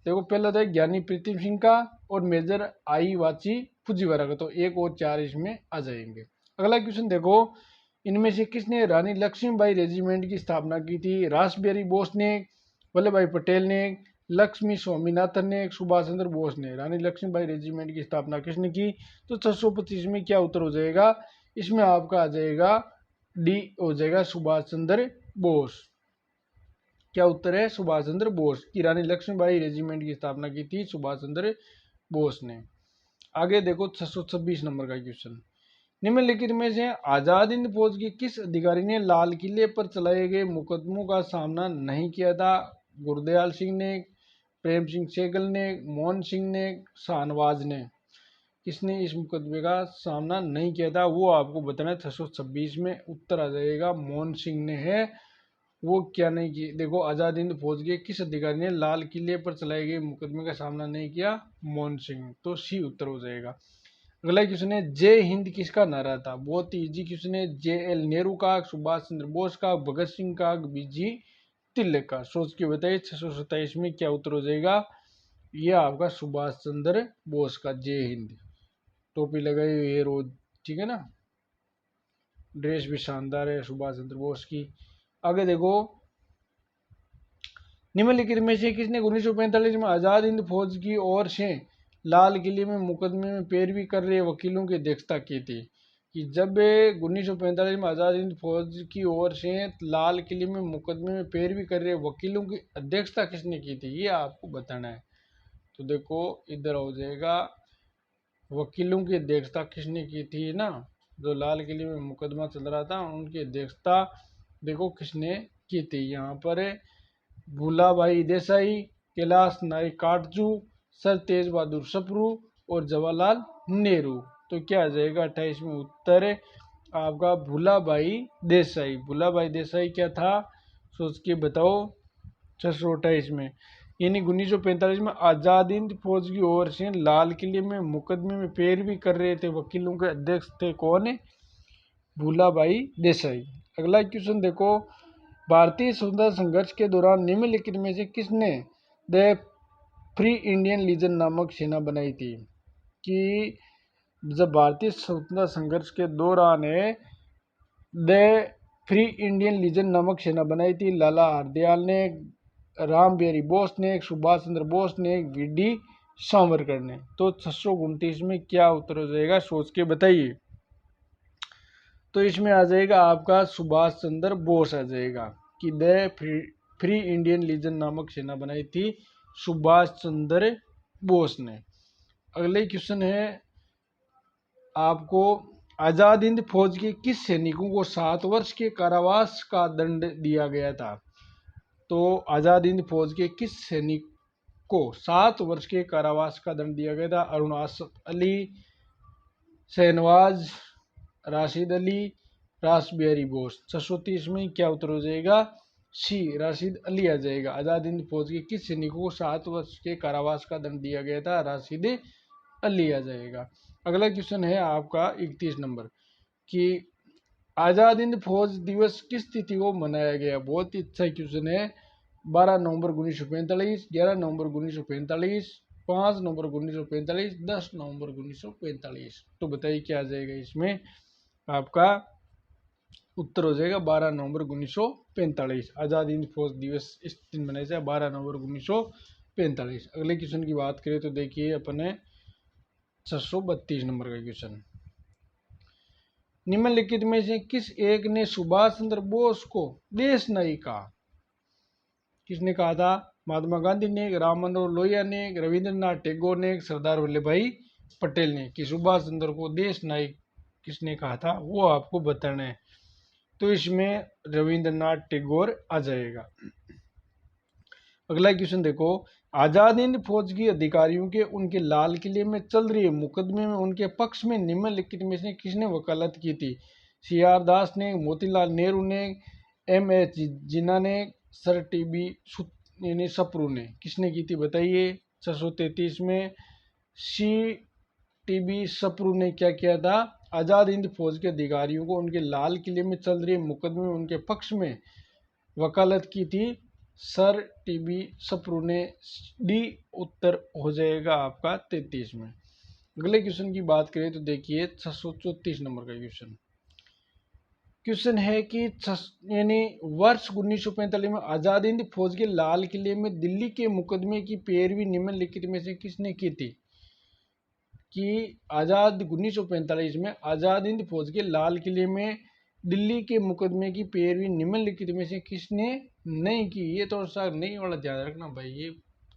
देखो पहला था ज्ञानी प्रीतम सिंह का और मेजर आई वाची फुजीवारा का। तो 1 और 4 इसमें आ जाएंगे। अगला क्वेश्चन देखो इनमें से किसने रानी लक्ष्मीबाई रेजिमेंट की स्थापना की थी? रासबिहारी बोस ने, वल्लभ भाई पटेल ने, लक्ष्मी स्वामीनाथन ने, सुभाष चंद्र बोस ने। रानी लक्ष्मीबाई रेजिमेंट की स्थापना किसने की? तो 625 में क्या उत्तर हो जाएगा? इसमें आपका आ जाएगा डी हो जाएगा, सुभाष चंद्र बोस। क्या उत्तर है? सुभाष चंद्र बोस की रानी लक्ष्मीबाई रेजिमेंट की स्थापना की थी सुभाष चंद्र बोस ने। आगे देखो 626 नंबर का क्वेश्चन। निम्नलिखित में से आजाद हिंद फौज के किस अधिकारी ने लाल किले पर चलाए गए मुकदमों का सामना नहीं किया था? गुरदयाल सिंह ने, प्रेम सिंह सहगल ने, मोहन सिंह ने, शाहनवाज ने। किसने इस मुकदमे का सामना नहीं किया था वो आपको बताना है। 626 में उत्तर आ जाएगा मोहन सिंह ने है। वो क्या नहीं की? देखो, आजाद हिंद फौज के किस अधिकारी ने लाल किले पर चलाए गए मुकदमे का सामना नहीं किया? मोहन सिंह। तो सी उत्तर हो जाएगा। अगला क्वेश्चन है, जय हिंद किसका नारा था? बहुत ही इजी क्वेश्चन है। JL नेहरू का, सुभाष चंद्र बोस का, भगत सिंह का, BG तिलक का। सोच के बताइए 627 में क्या उत्तर हो जाएगा? यह आपका सुभाष चंद्र बोस का जय हिंद। टोपी लगाई हुई है रोज, ठीक है ना, ड्रेस भी शानदार है सुभाष चंद्र बोस की। आगे देखो, निम्नलिखित में से किसने 1945 में आजाद हिंद फौज की ओर से लाल किले में मुकदमे में पैरवी कर रहे वकीलों की अध्यक्षता की थी? कि जब 1945 में आजाद हिंद फौज की ओर से लाल किले में मुकदमे में पैरवी कर रहे वकीलों की अध्यक्षता किसने की थी? ये आपको बताना है। तो देखो, इधर हो जाएगा, वकीलों की अध्यक्षता किसने की थी ना, जो लाल किले में मुकदमा चल रहा था उनकी अध्यक्षता देखो किसने की थी। यहाँ पर भूलाभाई देसाई, कैलाश नायक काटजू, सर तेज बहादुर सप्रू और जवाहरलाल नेहरू। तो क्या आ जाएगा 28 में उत्तर आपका? भूलाभाई देसाई। भूलाभाई देसाई क्या था? सोच के बताओ 628 में। यानी 1945 में आजाद हिंद फौज की ओर से लाल किले में मुकदमे में पैरवी कर रहे थे वकीलों के अध्यक्ष थे कौन? भूलाभाई देसाई। अगला क्वेश्चन देखो, भारतीय स्वतंत्रता संघर्ष के दौरान निम्नलिखित में से किसने द फ्री इंडियन लीजन नामक सेना बनाई थी? कि जब भारतीय स्वतंत्रता संघर्ष के दौरान द फ्री इंडियन लीजन नामक सेना बनाई थी लाला हरदयाल ने, राम बिहारी बोस ने, सुभाष चंद्र बोस ने, VD सावरकर ने। तो 629 में क्या उत्तर हो जाएगा? सोच के बताइए। तो इसमें आ जाएगा आपका सुभाष चंद्र बोस आ जाएगा कि द फ्री इंडियन लीजन नामक सेना बनाई थी सुभाष चंद्र बोस ने। अगले क्वेश्चन है आपको, आजाद हिंद फौज के किस सैनिकों को 7 वर्ष के कारावास का दंड दिया गया था? तो आजाद हिंद फौज के किस सैनिक को 7 वर्ष के कारावास का दंड दिया गया था? अरुण असद अली, शहनवाज, राशिद अली, रासबिहारी बोस। 630 में क्या उत्तर हो जाएगा? सी, राशिद अली आ जाएगा। आजाद हिंद फौज के किस सैनिकों को 7 वर्ष के कारावास का दंड दिया गया था? राशिद अली आ जाएगा। अगला क्वेश्चन है आपका 31 नंबर कि आजाद हिंद फौज दिवस किस तिथि को मनाया गया? बहुत ही अच्छा क्वेश्चन है। 12 नवंबर 1945, 11 नवंबर 1945, 5 नवंबर 1945, 10 नवंबर 1945। तो बताइए क्या आ जाएगा इसमें? आपका उत्तर हो जाएगा 12 नवंबर 1945। आजाद हिंद फौज दिवस इस दिन मनाया जाए 12 नवंबर 1945। अगले क्वेश्चन की बात करें तो देखिए अपने 632 नंबर का क्वेश्चन, निम्नलिखित में से किस एक ने सुभाष चंद्र बोस को देश नायक कहा? किसने कहा था? महात्मा गांधी ने, राम मनोहर लोहिया ने, रविंद्रनाथ टैगोर ने, सरदार वल्लभ भाई पटेल ने। कि सुभाष चंद्र को देश नायक किसने कहा था वो आपको बताना है। तो इसमें रविंद्रनाथ टैगोर आ जाएगा। अगला क्वेश्चन देखो, आजाद हिंद फौज की अधिकारियों के उनके लाल किले में चल रही मुकदमे में उनके पक्ष में निम्नलिखित में से किसने वकालत की थी? CR दास ने, मोतीलाल नेहरू ने, MH जिन्ना ने, सर TB सप्रू ने। किसने की थी बताइए? 633 में TB सप्रू ने क्या किया था? आजाद हिंद फौज के अधिकारियों को उनके लाल किले में चल रहे मुकदमे में उनके पक्ष में वकालत की थी सर TB सप्रू ने। डी उत्तर हो जाएगा आपका 33 में। अगले क्वेश्चन की बात करें तो देखिए 634 नंबर का क्वेश्चन, क्वेश्चन है कि यानी वर्ष 1945 में आज़ाद हिंद फौज के लाल किले में दिल्ली के मुकदमे की पैरवी निम्नलिखित में से किसने की थी? कि आज़ाद 1945 में आज़ाद हिंद फौज के लाल किले में दिल्ली के मुकदमे की पैरवी निम्नलिखित में से किसने नहीं की? ये तो सा नहीं वाला ध्यान रखना भाई, ये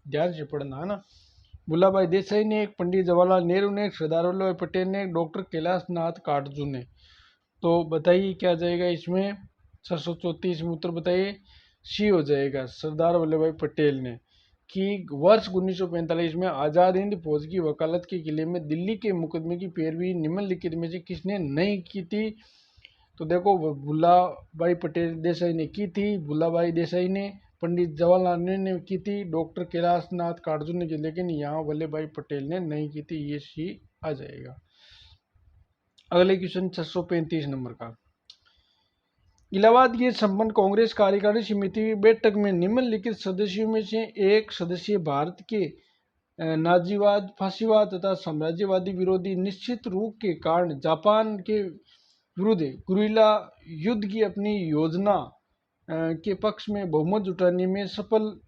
ध्यान से पढ़ना है ना। बुल्ला भाई देसाई ने एक, पंडित जवाहरलाल नेहरू ने एक, सरदार वल्लभ भाई पटेल ने एक, डॉक्टर कैलाश नाथ काटजू ने। तो बताइए क्या जाएगा इसमें? 634 में उत्तर बताइए। सी हो जाएगा, सरदार वल्लभ भाई पटेल ने। कि वर्ष 1945 में आज़ाद हिंद फौज की वकालत के किले में दिल्ली के मुकदमे की पैरवी निम्नलिखित में से किसने नहीं की थी? तो देखो, बुल्ला भाई पटेल देसाई ने की थी, बुल्ला भाई देसाई ने, पंडित जवाहरलाल नेहरू ने की थी, डॉक्टर कैलाश नाथ काटजू ने की, लेकिन यहाँ वल्लभ भाई पटेल ने नहीं की थी। ये सी आ जाएगा। अगले क्वेश्चन 635 नंबर का, इलाहाबाद की संपन्न कांग्रेस कार्यकारिणी समिति की बैठक में निम्नलिखित सदस्यों में से एक सदस्य भारत के नाजीवाद, फांसीवाद तथा साम्राज्यवादी विरोधी निश्चित रूप के कारण जापान के विरुद्ध गुरिल्ला युद्ध की अपनी योजना के पक्ष में बहुमत जुटाने में सफल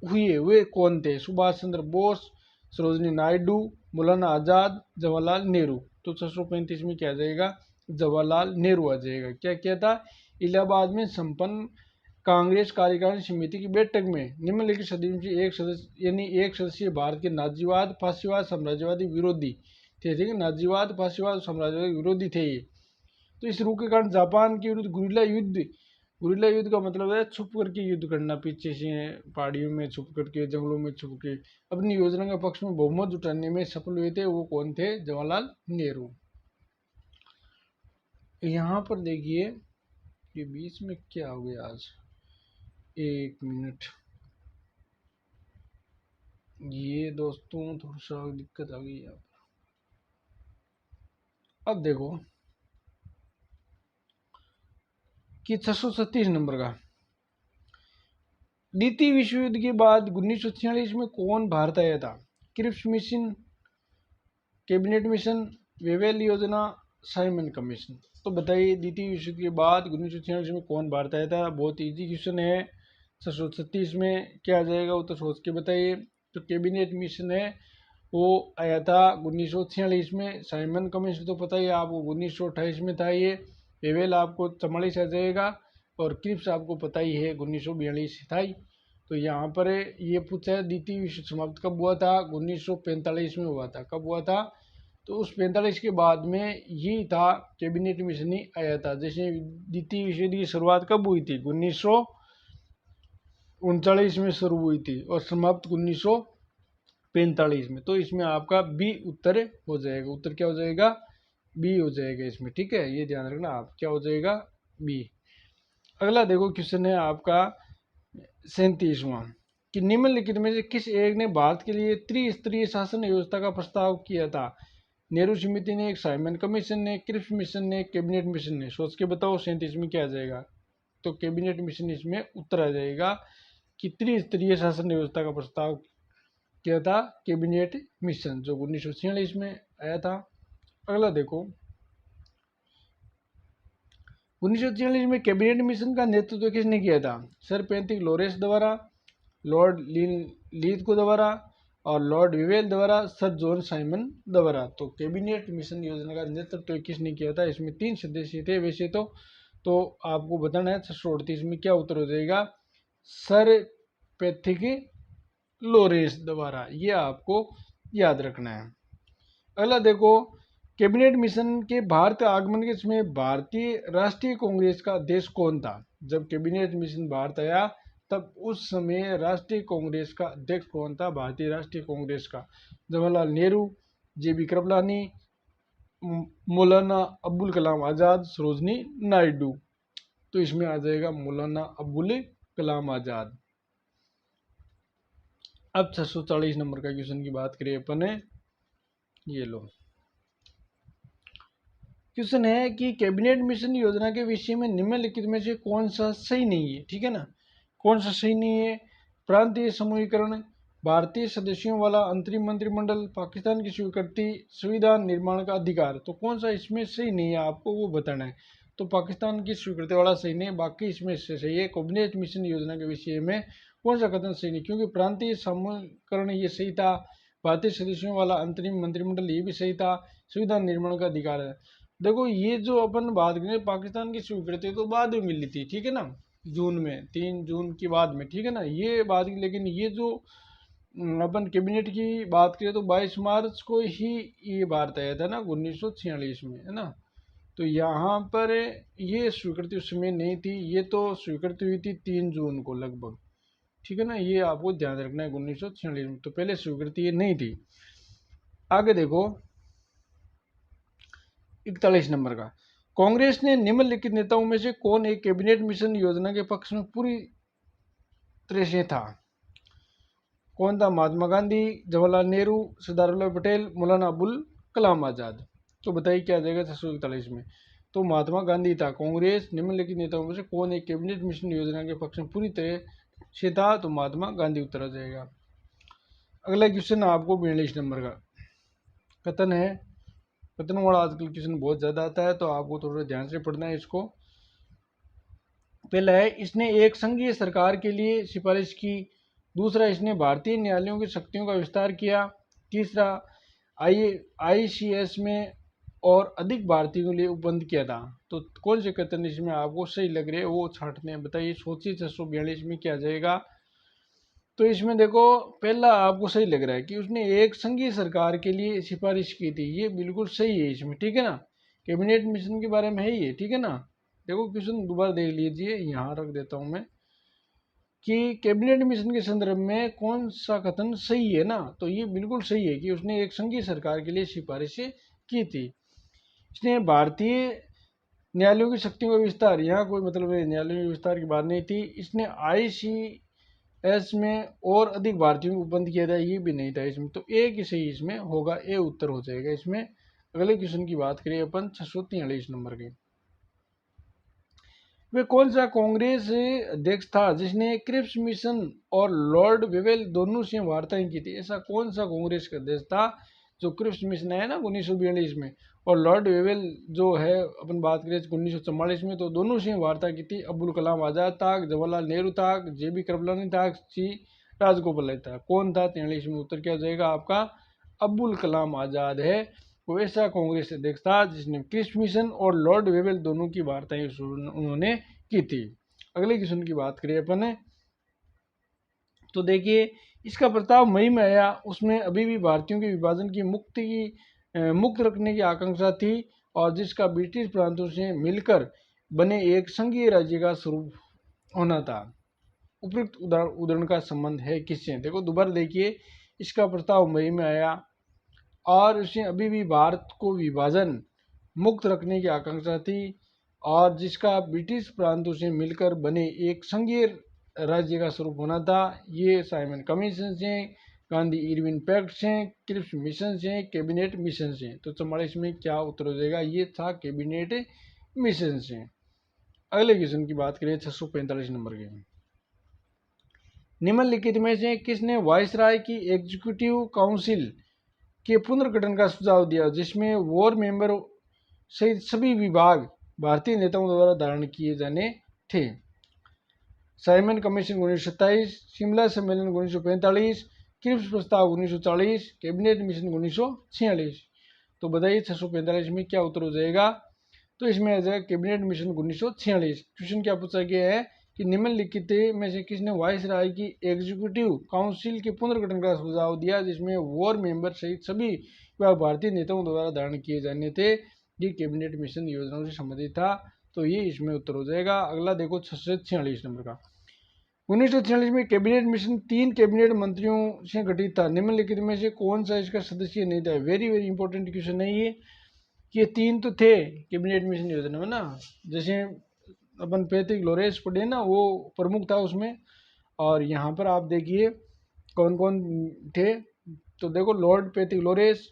हुए, वे कौन थे? सुभाष चंद्र बोस, सरोजिनी नायडू, मौलाना आजाद, जवाहरलाल नेहरू। तो 635 में क्या आ जाएगा? जवाहरलाल नेहरू आ जाएगा। क्या किया था? इलाहाबाद में संपन्न कांग्रेस कार्यकारिणी समिति की बैठक में निम्नलिखित सदस्यों में एक सदस्य यानी एक सदस्य भारत के नाजीवाद, फांसीवाद, साम्राज्यवादी विरोधी थे। ठीक है, नाजीवाद, फांसीवाद, साम्राज्यवादी विरोधी थे ये। तो इस रूप के कारण जापान के विरुद्ध गुरिल्ला युद्ध, गुरिल्ला युद्ध का मतलब है छुप करके युद्ध करना, पीछे से पहाड़ियों में छुप करके, जंगलों में छुप के अपनी योजना के पक्ष में बहुमत जुटाने में सफल हुए थे। वो कौन थे? जवाहरलाल नेहरू। यहाँ पर देखिए ये बीच में क्या हो गया आज, एक मिनट, ये दोस्तों थोड़ा सा दिक्कत आ गई यहाँ पर। अब देखो कि 636 नंबर का, द्वितीय विश्व युद्ध के बाद 1946 में कौन भारत आया था? Cripps mission, cabinet mission, Wavell योजना, साइमन कमीशन। तो बताइए द्वितीय विश्व युद्ध के बाद 1946 में कौन भारत आया था? बहुत इजी क्वेश्चन है। 636 में क्या आ जाएगा वो तो सोच के बताइए। तो कैबिनेट मिशन है वो आया था 1946 में। साइमन कमीशन तो पता ही आपको 1928 में था ये। वेवेल आपको 44 आ जाएगा, और क्रिप्स आपको पता ही है 1942 था ही। तो यहाँ पर ये पूछा है द्वितीय विश्व समाप्त कब हुआ था? 1945 में हुआ था। कब हुआ था? तो उस 45 के बाद में ये था कैबिनेट मिशन ही आया था। जैसे द्वितीय विश्व युद्ध की शुरुआत कब हुई थी? 1939 में शुरू हुई थी और समाप्त 1945 में। तो इसमें आपका बी उत्तर हो जाएगा। उत्तर क्या हो जाएगा? बी हो जाएगा इसमें। ठीक है, ये ध्यान रखना आप, क्या हो जाएगा? बी। अगला देखो क्वेश्चन है आपका 37वां, कि निम्नलिखित में से किस एक ने भारत के लिए त्रिस्तरीय शासन व्यवस्था का प्रस्ताव किया था? नेहरू समिति ने, एक साइमन कमीशन ने, क्रिप्स मिशन ने, कैबिनेट मिशन ने। सोच के बताओ 37 में क्या आ जाएगा? तो कैबिनेट मिशन इसमें उत्तर आ जाएगा कि त्रिस्तरीय शासन व्यवस्था का प्रस्ताव किया था कैबिनेट मिशन, जो 1946 में आया था। अगला देखो 1946 में कैबिनेट मिशन का नेतृत्व किसने किया था? सर पेंथिक लॉरेंस द्वारा, लॉर्ड लीथको द्वारा, और लॉर्ड विवेल द्वारा, सर जॉन साइमन द्वारा। तो कैबिनेट मिशन योजना का नेतृत्व किसने किया था? इसमें 3 सदस्य थे वैसे तो आपको बताना है 638 में क्या उत्तर हो जाएगा? सर पेंथिक लॉरेंस द्वारा। ये आपको याद रखना है। अगला देखो कैबिनेट मिशन के भारत आगमन के समय भारतीय राष्ट्रीय कांग्रेस का अध्यक्ष कौन था? जब कैबिनेट मिशन भारत आया तब उस समय राष्ट्रीय कांग्रेस का अध्यक्ष कौन था? भारतीय राष्ट्रीय कांग्रेस का जवाहरलाल नेहरू, जेबी कृपलानी, मौलाना अब्दुल कलाम आज़ाद, सरोजनी नायडू। तो इसमें आ जाएगा मौलाना अब्दुल कलाम आज़ाद। अब 640 नंबर का क्वेश्चन की बात करें अपन, ये लो क्वेश्चन है कि कैबिनेट मिशन योजना के विषय में निम्नलिखित में से कौन सा सही नहीं है? ठीक है ना, कौन सा सही नहीं है? प्रांतीय समूहीकरण, भारतीय सदस्यों वाला अंतरिम मंत्रिमंडल, पाकिस्तान की स्वीकृति, संविधान निर्माण का अधिकार। तो कौन सा इसमें सही नहीं है आपको वो बताना है। तो पाकिस्तान की स्वीकृति वाला सही नहीं, बाकी इसमें से सही है। कैबिनेट मिशन योजना के विषय में कौन सा कथन सही नहीं, क्योंकि प्रांतीय समूहीकरण ये सही था, भारतीय सदस्यों वाला अंतरिम मंत्रिमंडल ये भी सही था, संविधान निर्माण का अधिकार है। देखो ये जो अपन बात करें पाकिस्तान की स्वीकृति तो बाद में मिली थी, ठीक है ना, जून में, 3 जून के बाद में, ठीक है ना, ये बात। लेकिन ये जो अपन कैबिनेट की बात करें तो 22 मार्च को ही ये भारत आया था ना 1946 में, है ना। तो यहाँ पर ये स्वीकृति उस समय नहीं थी, ये तो स्वीकृति हुई थी 3 जून को लगभग, ठीक है ना, ये आपको ध्यान रखना है 1946 में, तो पहले स्वीकृति ये नहीं थी। आगे देखो 41 नंबर का, कांग्रेस ने निम्नलिखित नेताओं में से कौन एक कैबिनेट मिशन योजना के पक्ष में पूरी तरह से था। कौन था, महात्मा गांधी, जवाहरलाल नेहरू, सरदार वल्लभ पटेल, मौलाना अबुल कलाम आजाद। तो बताइए क्या आ जाएगा 641 में, तो महात्मा गांधी था। कांग्रेस निम्नलिखित नेताओं में से कौन एक कैबिनेट मिशन योजना के पक्ष में पूरी तरह से था, तो महात्मा गांधी उत्तर आ जाएगा। अगला क्वेश्चन आपको 42 नंबर का कथन है, कथन वाला आजकल क्वेश्चन बहुत ज़्यादा आता है, तो आपको थोड़ा ध्यान से पढ़ना है इसको। पहला है, इसने एक संघीय सरकार के लिए सिफारिश की। दूसरा, इसने भारतीय न्यायालयों की शक्तियों का विस्तार किया। तीसरा, आईसीएस में और अधिक भारतीयों के लिए उपबंध किया था। तो कौन से कथन इसमें आपको सही लग रहे हैं वो छांटने हैं, बताइए। सोचिए 642 में क्या जाएगा। तो इसमें देखो पहला आपको सही लग रहा है कि उसने एक संघीय सरकार के लिए सिफारिश की थी, ये बिल्कुल सही है इसमें, ठीक है ना, कैबिनेट मिशन के बारे में है ये, ठीक है ना। देखो क्वेश्चन दोबारा देख लीजिए, यहाँ रख देता हूँ मैं कि कैबिनेट मिशन के संदर्भ में कौन सा कथन सही है ना, तो ये बिल्कुल सही है कि उसने एक संघीय सरकार के लिए सिफारिश की थी। इसने भारतीय न्यायालयों की शक्तियों का विस्तार, यहाँ कोई मतलब न्यायालयों के विस्तार की बात नहीं थी। इसने आईसीएस में और अधिक भारतीयों को उपबंध किया था, ये भी नहीं था इसमें, तो एक ही सही इसमें होगा, ए उत्तर हो जाएगा इसमें। अगले क्वेश्चन की बात करें अपन 643 नंबर के, वे कौन सा कांग्रेस अध्यक्ष था जिसने क्रिप्स मिशन और लॉर्ड वेवेल दोनों से वार्ताएं की थी। ऐसा कौन सा कांग्रेस का अध्यक्ष था जो क्रिप्स मिशन है ना 1942 में, और लॉर्ड वेवेल जो है अपन बात करें 1944 में, तो दोनों से वार्ता की थी। अब्दुल कलाम आजाद था, जवाहरलाल नेहरू था, जेबी कृपलानी था, सी राजगोपाल था। कौन था 43 में, उत्तर क्या जाएगा आपका, अब्दुल कलाम आजाद है। वो ऐसा कांग्रेस अध्यक्ष था जिसने क्रिप्स मिशन और लॉर्ड वेवेल दोनों की वार्ताएं उन्होंने की थी। अगले क्वेश्चन की बात करें अपन, तो देखिए इसका प्रस्ताव मई में आया, उसमें अभी भी भारतीयों के विभाजन की मुक्त रखने की आकांक्षा थी, और जिसका ब्रिटिश प्रांतों से मिलकर बने एक संघीय राज्य का स्वरूप होना था। उपयुक्त उदाहरण का संबंध है किससे। देखो दोबारा देखिए, इसका प्रस्ताव मई में आया और उसने अभी भी भारत को विभाजन मुक्त रखने की आकांक्षा थी, और जिसका ब्रिटिश प्रांतों से मिलकर बने एक संघीय राज्य का स्वरूप होना था। ये साइमन कमीशन से, गांधी इरविन पैक्ट से, क्रिप्स मिशन से, कैबिनेट मिशन से। तो 44 में क्या उत्तर हो जाएगा, ये था कैबिनेट मिशन से। अगले क्वेश्चन की बात करें 645 नंबर के, निम्नलिखित में से किसने वायसराय की एग्जीक्यूटिव काउंसिल के पुनर्गठन का सुझाव दिया, जिसमें वॉर मेंबर सहित सभी विभाग भारतीय नेताओं द्वारा धारण किए जाने थे। साइमन कमीशन 1927, शिमला सम्मेलन 1945, क्रिप्स प्रस्ताव 1940, कैबिनेट मिशन 1946। तो बताइए 645 में क्या उत्तर हो जाएगा, तो इसमें आ जाएगा कैबिनेट मिशन 1946। क्वेश्चन क्या पूछा गया है कि निम्नलिखित में से किसने वायसराय की एग्जीक्यूटिव काउंसिल के पुनर्गठन का सुझाव दिया, जिसमें वॉर मेंबर सहित सभी भारतीय नेताओं द्वारा धारण किए जाने थे। ये कैबिनेट मिशन योजनाओं से संबंधित था, तो ये इसमें उत्तर हो जाएगा। अगला देखो 646 नंबर का, 1946 में कैबिनेट मिशन 3 कैबिनेट मंत्रियों से गठित था, निम्नलिखित में से कौन सा इसका सदस्य नहीं था। वेरी वेरी इंपॉर्टेंट क्वेश्चन है ये, ये 3 तो थे कैबिनेट मिशन योजना में ना, जैसे अपन पैट्रिक लोरेंस पढ़े ना, वो प्रमुख था उसमें। और यहाँ पर आप देखिए कौन कौन थे, तो देखो लॉर्ड पैट्रिक लोरेंस,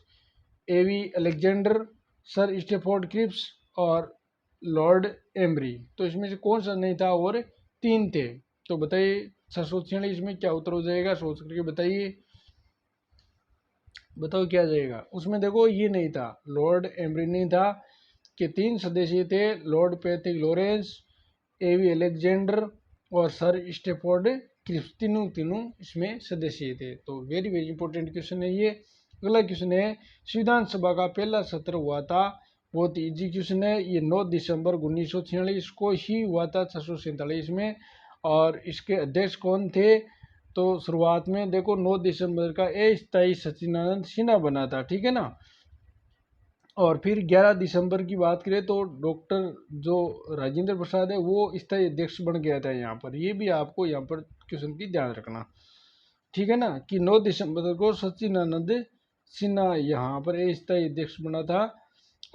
एवी अलेक्जेंडर, सर स्टेफोर्ड क्रिप्स और लॉर्ड एम्ब्री। तो इसमें से कौन सा नहीं था, और 3 थे। तो बताइए 646 में क्या उत्तर हो जाएगा, सोच करके बताइए, बताओ क्या जाएगा। उसमें देखो ये नहीं था, लॉर्ड एम्ब्री नहीं था, के 3 सदस्य थे, लॉर्ड पैथिक लॉरेंस, एवी अलेक्जेंडर और सर स्टेफोर्ड क्रिप्स। तीनों इसमें सदस्य थे। तो वेरी वेरी इंपॉर्टेंट क्वेश्चन है ये। अगला क्वेश्चन है, संविधान सभा का पहला सत्र हुआ था, बहुत इजी क्वेश्चन है ये, 9 दिसंबर 1946 को ही हुआ था, 647 में। और इसके अध्यक्ष कौन थे? तो शुरुआत में देखो 9 दिसंबर का अस्थायी सचिदानंद सिन्हा बना था, ठीक है ना। और फिर 11 दिसंबर की बात करें तो डॉक्टर जो राजेंद्र प्रसाद है वो स्थायी अध्यक्ष बन गया था यहाँ पर। ये भी आपको यहाँ पर क्वेश्चन की ध्यान रखना, ठीक है ना, कि 9 दिसंबर को सचिदानंद सिन्हा यहाँ पर अस्थायी अध्यक्ष बना था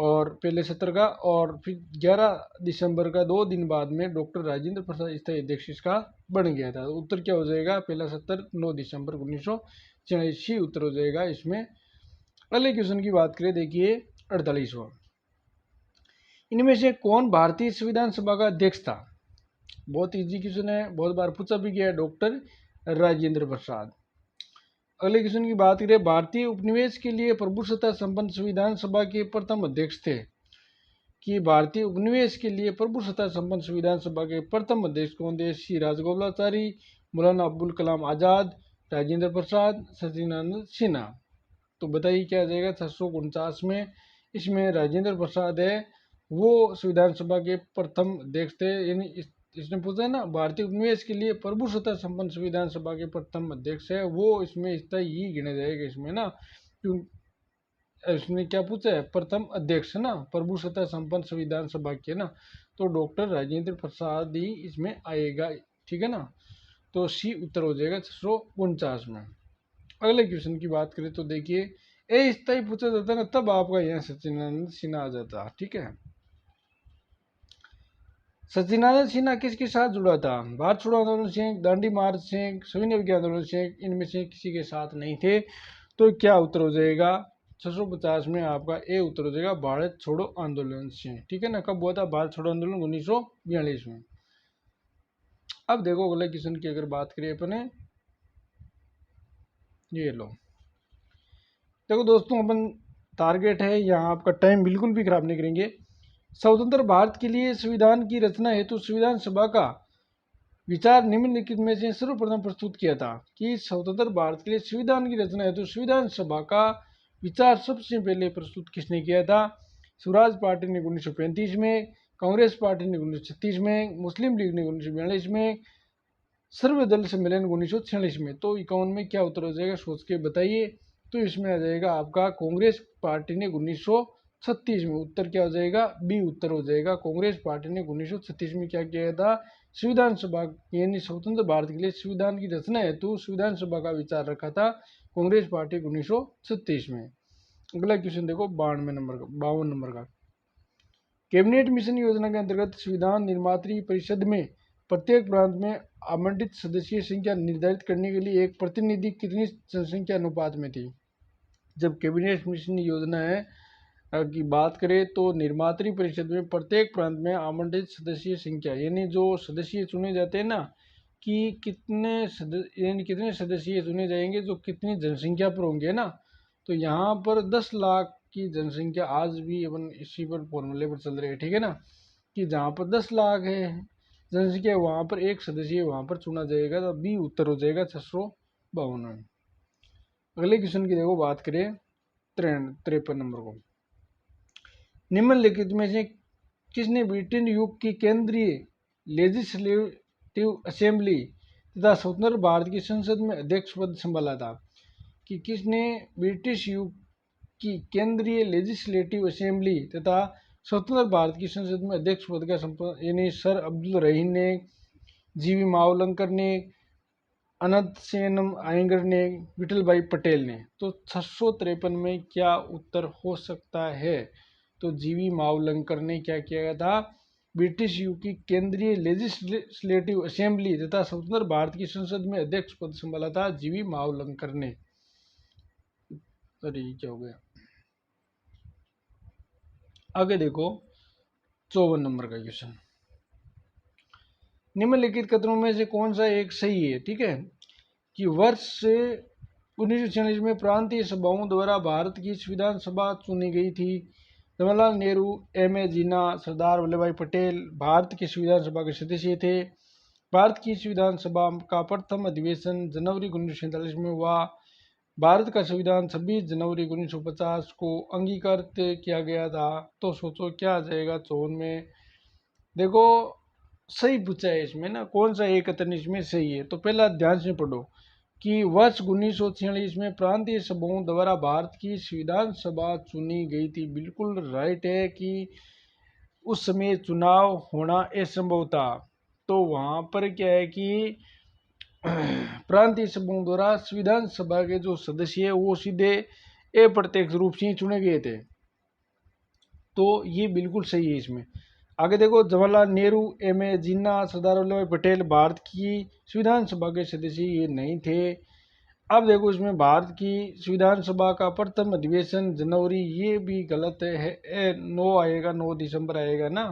और पहले सत्र का। और फिर 11 दिसंबर का 2 दिन बाद में डॉक्टर राजेंद्र प्रसाद स्थायी अध्यक्ष इसका बन गया था। उत्तर क्या हो जाएगा? पहला सत्र 9 दिसंबर 1946 ही उत्तर हो जाएगा इसमें। अगले क्वेश्चन की बात करें, देखिए 48वां, इनमें से कौन भारतीय संविधान सभा का अध्यक्ष था? बहुत इजी क्वेश्चन है, बहुत बार पूछा भी गया है, डॉक्टर राजेंद्र प्रसाद। अगले क्वेश्चन की बात करें, भारतीय उपनिवेश के लिए प्रभुसत्ता संपन्न संविधान सभा के प्रथम अध्यक्ष थे। कि भारतीय उपनिवेश के लिए प्रभुसत्ता संपन्न संविधान सभा के प्रथम अध्यक्ष कौन थे? श्री राजगोपालाचारी, मौलाना अब्दुल कलाम आजाद, राजेंद्र प्रसाद, सचिदानंद सिन्हा। तो बताइए क्या आ जाएगा? 649 में इसमें राजेंद्र प्रसाद है वो संविधान सभा के प्रथम अध्यक्ष थे। यानी इसने पूछा है ना, भारतीय उपनिवेश के लिए प्रभुसत्ता संपन्न संविधान सभा के प्रथम अध्यक्ष है वो, इसमें स्थायी ही गिना जाएगा इसमें ना, क्यों इसने क्या पूछा है? प्रथम अध्यक्ष है ना, प्रभुसत्ता संपन्न संविधान सभा के ना, तो डॉक्टर राजेंद्र प्रसाद ही इसमें आएगा, ठीक है ना। तो सी उत्तर हो जाएगा 649 में। अगले क्वेश्चन की बात करें तो देखिए, अस्थायी पूछा जाता है ना, तब आपका यहाँ सचिदानंद सिन्हा आ जाता, ठीक है। सचिदानंद सिन्हा किसके साथ जुड़ा था? भारत छोड़ो आंदोलन से, दांडी मार्च से, सविनय विज्ञान आंदोलन से, इनमें से किसी के साथ नहीं थे। तो क्या उत्तर हो जाएगा? 650 में आपका ए उत्तर हो जाएगा, भारत छोड़ो आंदोलन से, ठीक है ना। कब हुआ था भारत छोड़ो आंदोलन? 1942 में। अब देखो अगले क्वेश्चन की अगर बात करें अपने, ये लो देखो दोस्तों, अपन टारगेट है यहाँ, आपका टाइम बिल्कुल भी खराब नहीं करेंगे। स्वतंत्र भारत के लिए संविधान की रचना हेतु संविधान सभा का विचार निम्नलिखित में से सर्वप्रथम प्रस्तुत किया था। कि स्वतंत्र भारत के लिए संविधान की रचना हेतु संविधान सभा का विचार सबसे पहले प्रस्तुत किसने किया था? स्वराज पार्टी ने 1935 में, कांग्रेस पार्टी ने 1936 में, मुस्लिम लीग ने 1942 में, सर्वदल सम्मेलन 1946 में। तो 51 में क्या उत्तर हो जाएगा? सोच के बताइए। तो इसमें आ जाएगा आपका कांग्रेस पार्टी ने 1936 में। उत्तर क्या हो जाएगा? बी उत्तर हो जाएगा। कांग्रेस पार्टी ने 1936 में क्या किया था? संविधान सभा यानी स्वतंत्र भारत के लिए संविधान की रचना हेतु संविधान सभा का विचार रखा था कांग्रेस पार्टी 1936 में। अगला क्वेश्चन देखो 52 नंबर का, कैबिनेट मिशन योजना के अंतर्गत संविधान निर्मात्री परिषद में प्रत्येक प्रांत में आवंटित सदस्यीय संख्या निर्धारित करने के लिए एक प्रतिनिधि कितनी जनसंख्या अनुपात में थी? जब कैबिनेट मिशन योजना है की बात करें तो निर्मात्री परिषद में प्रत्येक प्रांत में आवंटित सदस्यीय संख्या यानी जो सदस्य चुने जाते हैं ना, कि कितने सदस्य चुने जाएंगे जो कितनी जनसंख्या पर होंगे ना। तो यहाँ पर 10 लाख की जनसंख्या, आज भी अपन इसी पर फॉर्मूले पर चल रहे हैं, ठीक है ना, कि जहाँ पर 10 लाख है जनसंख्या वहाँ पर एक सदस्य वहाँ पर चुना जाएगा। तो बी उत्तर हो जाएगा 652। अगले क्वेश्चन की देखो बात करें 53 नंबर को, निम्नलिखित में से किसने ब्रिटेन युग की केंद्रीय लेजिस्लेटिव असेंबली तथा स्वतंत्र भारत की संसद में अध्यक्ष पद संभाला था? कि किसने ब्रिटिश युग की केंद्रीय लेजिस्लेटिव असेंबली तथा स्वतंत्र भारत की संसद में अध्यक्ष पद का संपादन, यानी सर अब्दुल रहीम ने, जीवी मावलंकर ने, अनंत सेनम आयंगर ने, विठल भाई पटेल ने। तो 653 में क्या उत्तर हो सकता है? तो जीवी मावलंकर ने क्या किया था? ब्रिटिश युग की केंद्रीय लेजिस्लेटिव असेंबली तथा स्वतंत्र भारत की संसद में अध्यक्ष पद संभाला था जीवी मावलंकर ने। अरे क्या हो गया? आगे देखो 54 नंबर का क्वेश्चन, निम्नलिखित कथनों में से कौन सा एक सही है? ठीक है, कि वर्ष 1946 में प्रांतीय सभाओं द्वारा भारत की संविधान सभा चुनी गई थी। जवाहरलाल नेहरू, M.A. जिन्ना, सरदार वल्लभ भाई पटेल भारत की संविधान सभा के सदस्य थे। भारत की संविधान सभा का प्रथम अधिवेशन जनवरी 1947 में हुआ। भारत का संविधान 26 जनवरी 1950 को अंगीकृत किया गया था। तो सोचो क्या आ जाएगा 54 में। देखो सही पूछा है इसमें ना, कौन सा एक कथन इसमें सही है। तो पहला ध्यान से पढ़ो कि वर्ष 1946 में प्रांतीय सभाओं द्वारा भारत की संविधान सभा चुनी गई थी। बिल्कुल राइट है कि उस समय चुनाव होना असंभव था। तो वहां पर क्या है कि प्रांतीय सभाओं द्वारा संविधान सभा के जो सदस्य है वो सीधे अप्रत्यक्ष रूप से ही चुने गए थे। तो ये बिल्कुल सही है इसमें। आगे देखो, जवाहरलाल नेहरू, M.A. जिन्ना, सरदार वल्लभ भाई पटेल भारत की संविधान सभा के सदस्य ये नहीं थे। अब देखो इसमें भारत की संविधान सभा का प्रथम अधिवेशन जनवरी, ये भी गलत है। 9 आएगा, 9 दिसंबर आएगा ना।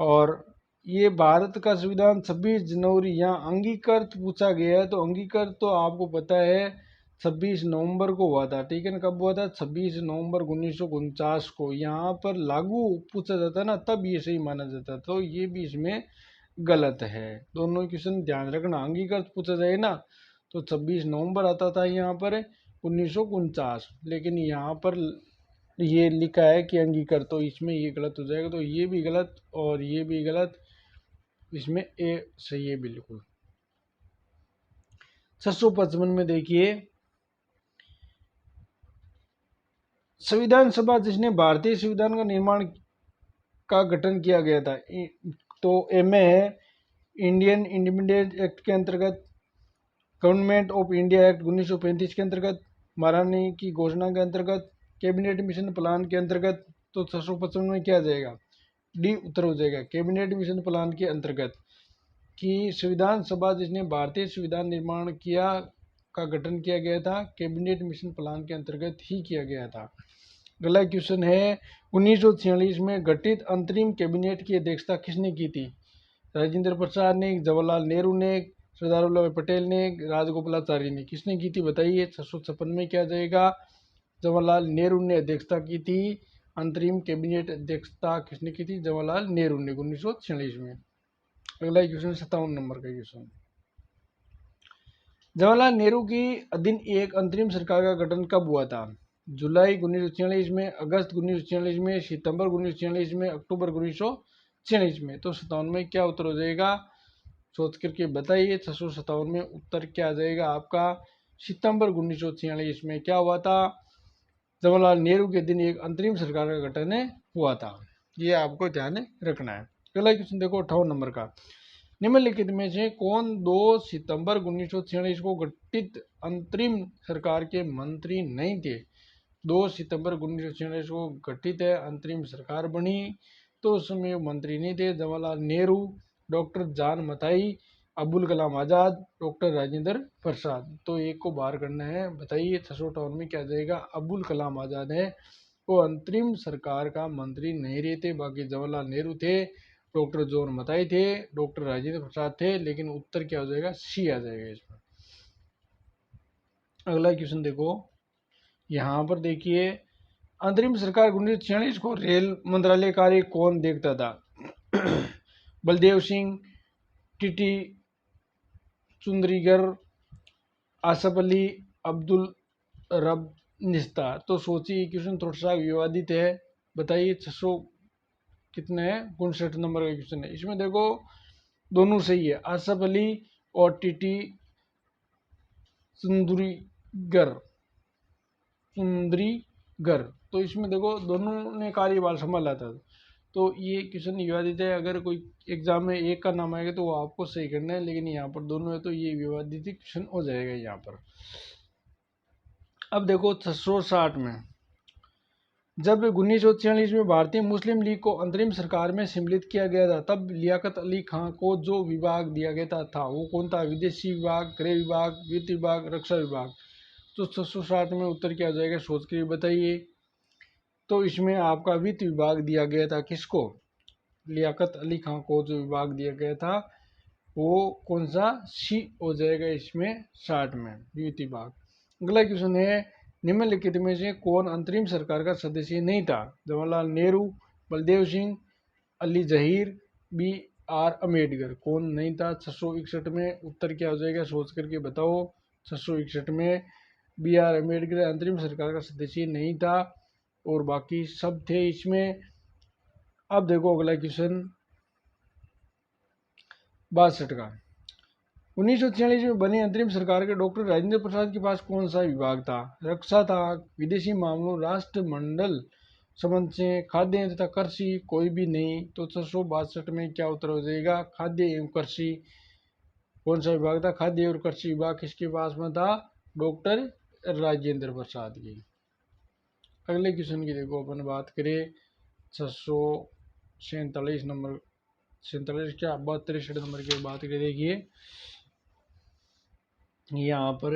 और ये भारत का संविधान 26 जनवरी, यहाँ अंगीकृत पूछा गया है तो अंगीकृत तो आपको पता है 26 नवंबर को हुआ था। ठीक है ना, कब हुआ था? 26 नवंबर 1949 को। यहाँ पर लागू पूछा जाता ना तब ये सही माना जाता। तो ये भी इसमें गलत है। दोनों क्वेश्चन ध्यान रखना। अंगीकृत पूछा जाए ना तो 26 नवंबर आता था यहाँ पर 1949, लेकिन यहाँ पर ये लिखा है कि अंगीकृत, तो इसमें ये गलत हो जाएगा। तो ये भी गलत और ये भी गलत, इसमें ए सही है बिल्कुल। 655 में देखिए, संविधान सभा जिसने भारतीय संविधान का निर्माण का गठन किया गया था। तो M.A. है इंडियन इंडिपेंडेंस एक्ट के अंतर्गत, गवर्नमेंट ऑफ इंडिया एक्ट 1935 के अंतर्गत, महारानी की घोषणा के अंतर्गत, कैबिनेट मिशन प्लान के अंतर्गत। तो 655 में क्या आ जाएगा? डी उत्तर हो जाएगा, कैबिनेट मिशन प्लान के अंतर्गत। कि संविधान सभा जिसने भारतीय संविधान निर्माण किया का गठन किया गया था, कैबिनेट मिशन प्लान के अंतर्गत ही किया गया था। अगला क्वेश्चन है, 1946 में गठित अंतरिम कैबिनेट की अध्यक्षता किसने की थी? राजेंद्र प्रसाद ने, जवाहरलाल नेहरू ने, सरदार वल्लभ भाई पटेल ने, राजगोपालाचारी ने। किसने की थी बताइए? 656 में क्या जाएगा? जवाहरलाल नेहरू ने अध्यक्षता की थी। अंतरिम कैबिनेट अध्यक्षता किसने की थी? जवाहरलाल नेहरू ने 1946 में। अगला क्वेश्चन 57 नंबर का क्वेश्चन, जवाहरलाल नेहरू की अधीन एक अंतरिम सरकार का गठन कब हुआ था? जुलाई 1946 में, अगस्त 1946 में, सितंबर 1946 में, अक्टूबर 1946 में। तो 57 में क्या उत्तर हो जाएगा? सोच करके बताइए। 657 में उत्तर क्या आ जाएगा आपका? सितंबर 1946 में क्या हुआ था? जवाहरलाल नेहरू के दिन एक अंतरिम सरकार का गठन हुआ था। ये आपको ध्यान रखना है। अगला क्वेश्चन देखो 58 नंबर का, निम्नलिखित में से कौन 2 सितंबर 1946 को गठित अंतरिम सरकार के मंत्री नहीं थे? 2 सितंबर 1946 को गठित है अंतरिम सरकार बनी, तो उसमें मंत्री नहीं थे। जवाहरलाल नेहरू, डॉक्टर जान मथाई, अब्दुल कलाम आजाद, डॉक्टर राजेंद्र प्रसाद। तो एक को बाहर करना है। बताइए 658 में क्या जाएगा? अब्दुल कलाम आजाद है, वो अंतरिम सरकार का मंत्री नहीं रहते। बाकी जवाहरलाल नेहरू थे, डॉक्टर जॉन मथाई थे, डॉक्टर राजेंद्र प्रसाद थे। लेकिन उत्तर क्या हो जाएगा? सी आ जाएगा इसमें। अगला क्वेश्चन देखो, यहाँ पर देखिए, अंतरिम सरकार 1946 को रेल मंत्रालय कार्य कौन देखता था? बलदेव सिंह, टीटी चुंद्रीगर, आसफ अली, अब्दुल रब निस्तार। तो सोचिए क्वेश्चन थोड़ा सा विवादित है। बताइए 600 कितने हैं? 59 नंबर का क्वेश्चन है। इसमें देखो दोनों सही है, आसफ अली और टीटी चुंद्रीगर। तो इसमें देखो दोनों ने कार्यभार संभाला था। तो ये क्वेश्चन विवादित है। अगर कोई एग्जाम में एक का नाम आएगा तो वो आपको सही करना है, लेकिन यहाँ पर दोनों है तो ये विवादित क्वेश्चन हो जाएगा यहाँ पर। अब देखो 660 में, जब 1946 में भारतीय मुस्लिम लीग को अंतरिम सरकार में सम्मिलित किया गया था, तब लियाकत अली खां को जो विभाग दिया गया था वो कौन था? विदेशी विभाग, गृह विभाग, वित्त विभाग, रक्षा विभाग। तो 660 में उत्तर क्या हो जाएगा? सोच के बताइए। तो इसमें आपका वित्त विभाग दिया गया था। किसको? लियाकत अली खां को जो विभाग दिया गया था वो कौन सा? सी हो जाएगा इसमें 60 में, वित्त विभाग। अगला क्वेश्चन है, निम्नलिखित में से कौन अंतरिम सरकार का सदस्य नहीं था? Jawaharlal Nehru, Baldev Singh, Ali Zaheer, B R Ambedkar. कौन नहीं था 661 में? उत्तर क्या हो जाएगा सोच करके बताओ। 661 में बी आर अम्बेडकर अंतरिम सरकार का सदस्य नहीं था और बाकी सब थे इसमें। अब देखो अगला क्वेश्चन 62 का। 1946 में बनी अंतरिम सरकार के डॉक्टर राजेंद्र प्रसाद के पास कौन सा विभाग था? रक्षा था, विदेशी मामलों, राष्ट्रमंडल संबंध से, खाद्य एवं तथा कृषि, कोई भी नहीं। तो 662 में क्या उत्तर हो जाएगा? खाद्य एवं कृषि। कौन सा विभाग था? खाद्य और कृषि विभाग किसके पास में था? डॉक्टर राजेंद्र प्रसाद की। अगले क्वेश्चन की देखो अपन बात करें 647 नंबर, 47 क्या 62 नंबर की बात करें। देखिए यहाँ पर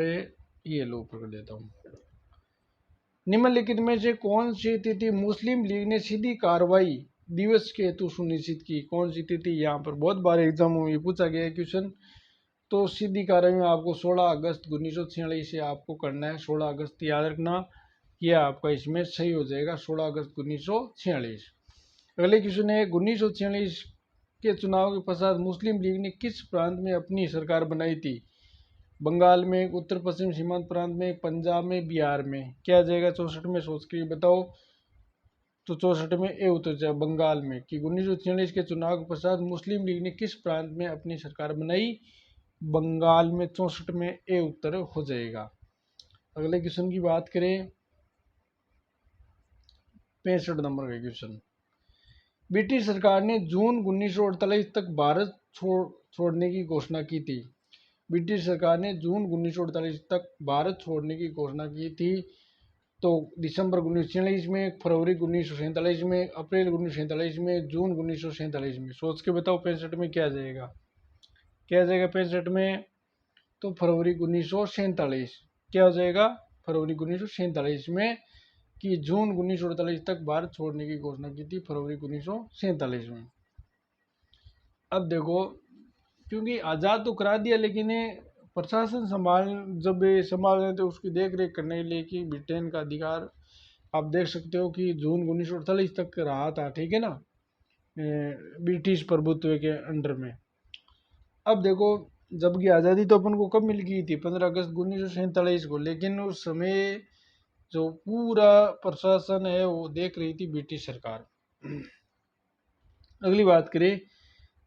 ये लो कर देता हूँ। निम्नलिखित में से कौन सी तिथि मुस्लिम लीग ने सीधी कार्रवाई दिवस के हेतु सुनिश्चित की? कौन सी तिथि? यहाँ पर बहुत बार एग्जाम में पूछा गया है क्वेश्चन। तो सीधी कार्रवाई में आपको 16 अगस्त 1946 से आपको करना है। 16 अगस्त याद रखना, यह आपका इसमें सही हो जाएगा 16 अगस्त 1946। अगले क्वेश्चन है 1946 के चुनाव के पश्चात मुस्लिम लीग ने किस प्रांत में अपनी सरकार बनाई थी? बंगाल में, उत्तर पश्चिम सीमांत प्रांत में, पंजाब में, बिहार में। क्या जाएगा 64 में? सोच के बताओ। तो 64 में ए उत्तर जाए बंगाल में। कि 1946 के चुनाव के पश्चात मुस्लिम लीग ने किस प्रांत में अपनी सरकार बनाई? बंगाल में। 64 में ए उत्तर हो जाएगा। अगले क्वेश्चन की बात करें 65 नंबर का क्वेश्चन। ब्रिटिश सरकार ने जून 1948 तक भारत छोड़ने की घोषणा की थी। ब्रिटिश सरकार ने जून 1948 तक भारत छोड़ने की घोषणा की थी। तो दिसंबर 1947 में, फरवरी 1947 में, अप्रैल 1947 में, जून 1947 में। सोच के बताओ 65 में क्या जाएगा? क्या जाएगा 65 में? तो फरवरी 1947। क्या हो जाएगा? फरवरी 1947 में। कि जून 1948 तक भारत छोड़ने की घोषणा की थी फरवरी 1947 में। अब देखो क्योंकि आज़ाद तो करा दिया लेकिन प्रशासन जब संभाल रहे थे उसकी देख रेख करने के लिए कि ब्रिटेन का अधिकार आप देख सकते हो कि जून 1948 तक रहा था, ठीक है ना, ब्रिटिश प्रभुत्व के अंडर में। अब देखो जब की आज़ादी तो अपन को कब मिल गई थी? 15 अगस्त 1947 को। लेकिन उस समय जो पूरा प्रशासन है वो देख रही थी ब्रिटिश सरकार। अगली बात करें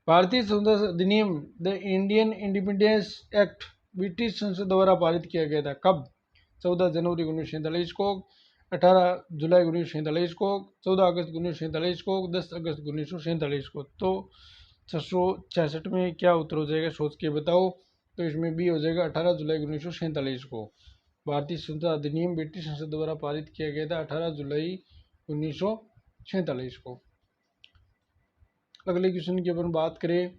भारतीय स्वतंत्रता अधिनियम the Indian independence act British संसद द्वारा पारित किया गया था कब? 14 जनवरी 1947 को, 18 जुलाई 1947 को, 14 अगस्त 1947 को, 10 अगस्त 1947 को। तो 666 में क्या उत्तर हो जाएगा सोच के बताओ। तो इसमें बी हो जाएगा 18 जुलाई 1947 को। भारतीय स्वतंत्रता अधिनियम ब्रिटिश संसद द्वारा पारित किया गया था 18 जुलाई 1947 को। अगले क्वेश्चन की अपन बात करें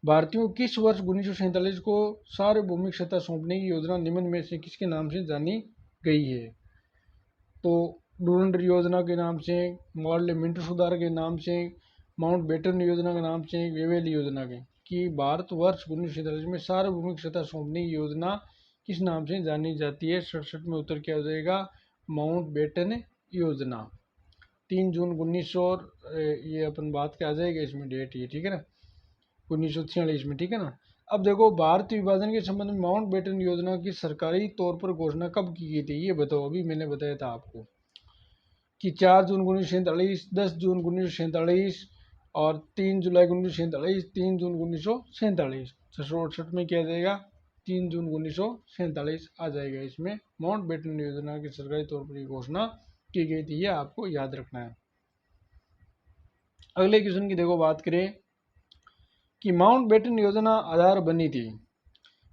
भारतीयों किस वर्ष 1947 को सार्वभौमिक सत्ता सौंपने की योजना निम्न में से किसके नाम से जानी गई है? तो डूरंड योजना के नाम से, मॉडल मिंटो सुधार के नाम से, माउंटबेटन योजना के नाम से, वेवेल योजना के। कि भारतवर्ष 1947 में सार्वभौमिक सत्ता सौंपने की योजना किस नाम से जानी जाती है? 67 में उत्तर क्या हो जाएगा? माउंटबेटन योजना। 3 जून 1900 ये अपन बात क्या आ जाएगा इसमें डेट ये, ठीक है ना, 1946 में, ठीक है ना। अब देखो भारत विभाजन के संबंध में माउंटबेटन योजना की सरकारी तौर पर घोषणा कब की गई थी? ये बताओ। अभी मैंने बताया था आपको कि 4 जून 1947, 10 जून 1947 और 3 जुलाई 1947, 3 जून 1947। 668 में क्या जाएगा? 3 जून 1947 आ जाएगा इसमें। माउंटबेटन योजना की सरकारी तौर पर घोषणा की गई थी, ये आपको याद रखना है। अगले क्वेश्चन की देखो बात करें कि माउंटबेटन योजना आधार बनी थी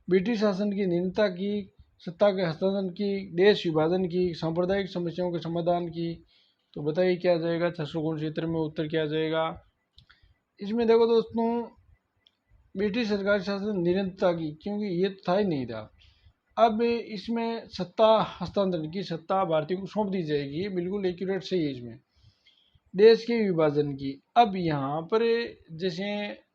ब्रिटिश शासन की निरंतरता की, सत्ता के हस्तांतरण की, देश विभाजन की, सांप्रदायिक समस्याओं के समाधान की। तो बताइए क्या जाएगा 669 में उत्तर क्या जाएगा? इसमें देखो दोस्तों ब्रिटिश सरकार शासन निरंतरता की, क्योंकि ये तो था ही नहीं था। अब इसमें सत्ता हस्तांतरण की सत्ता भारतीयों को सौंप दी जाएगी, ये बिल्कुल एक्यूरेट सही है इसमें। देश के विभाजन की। अब यहाँ पर जैसे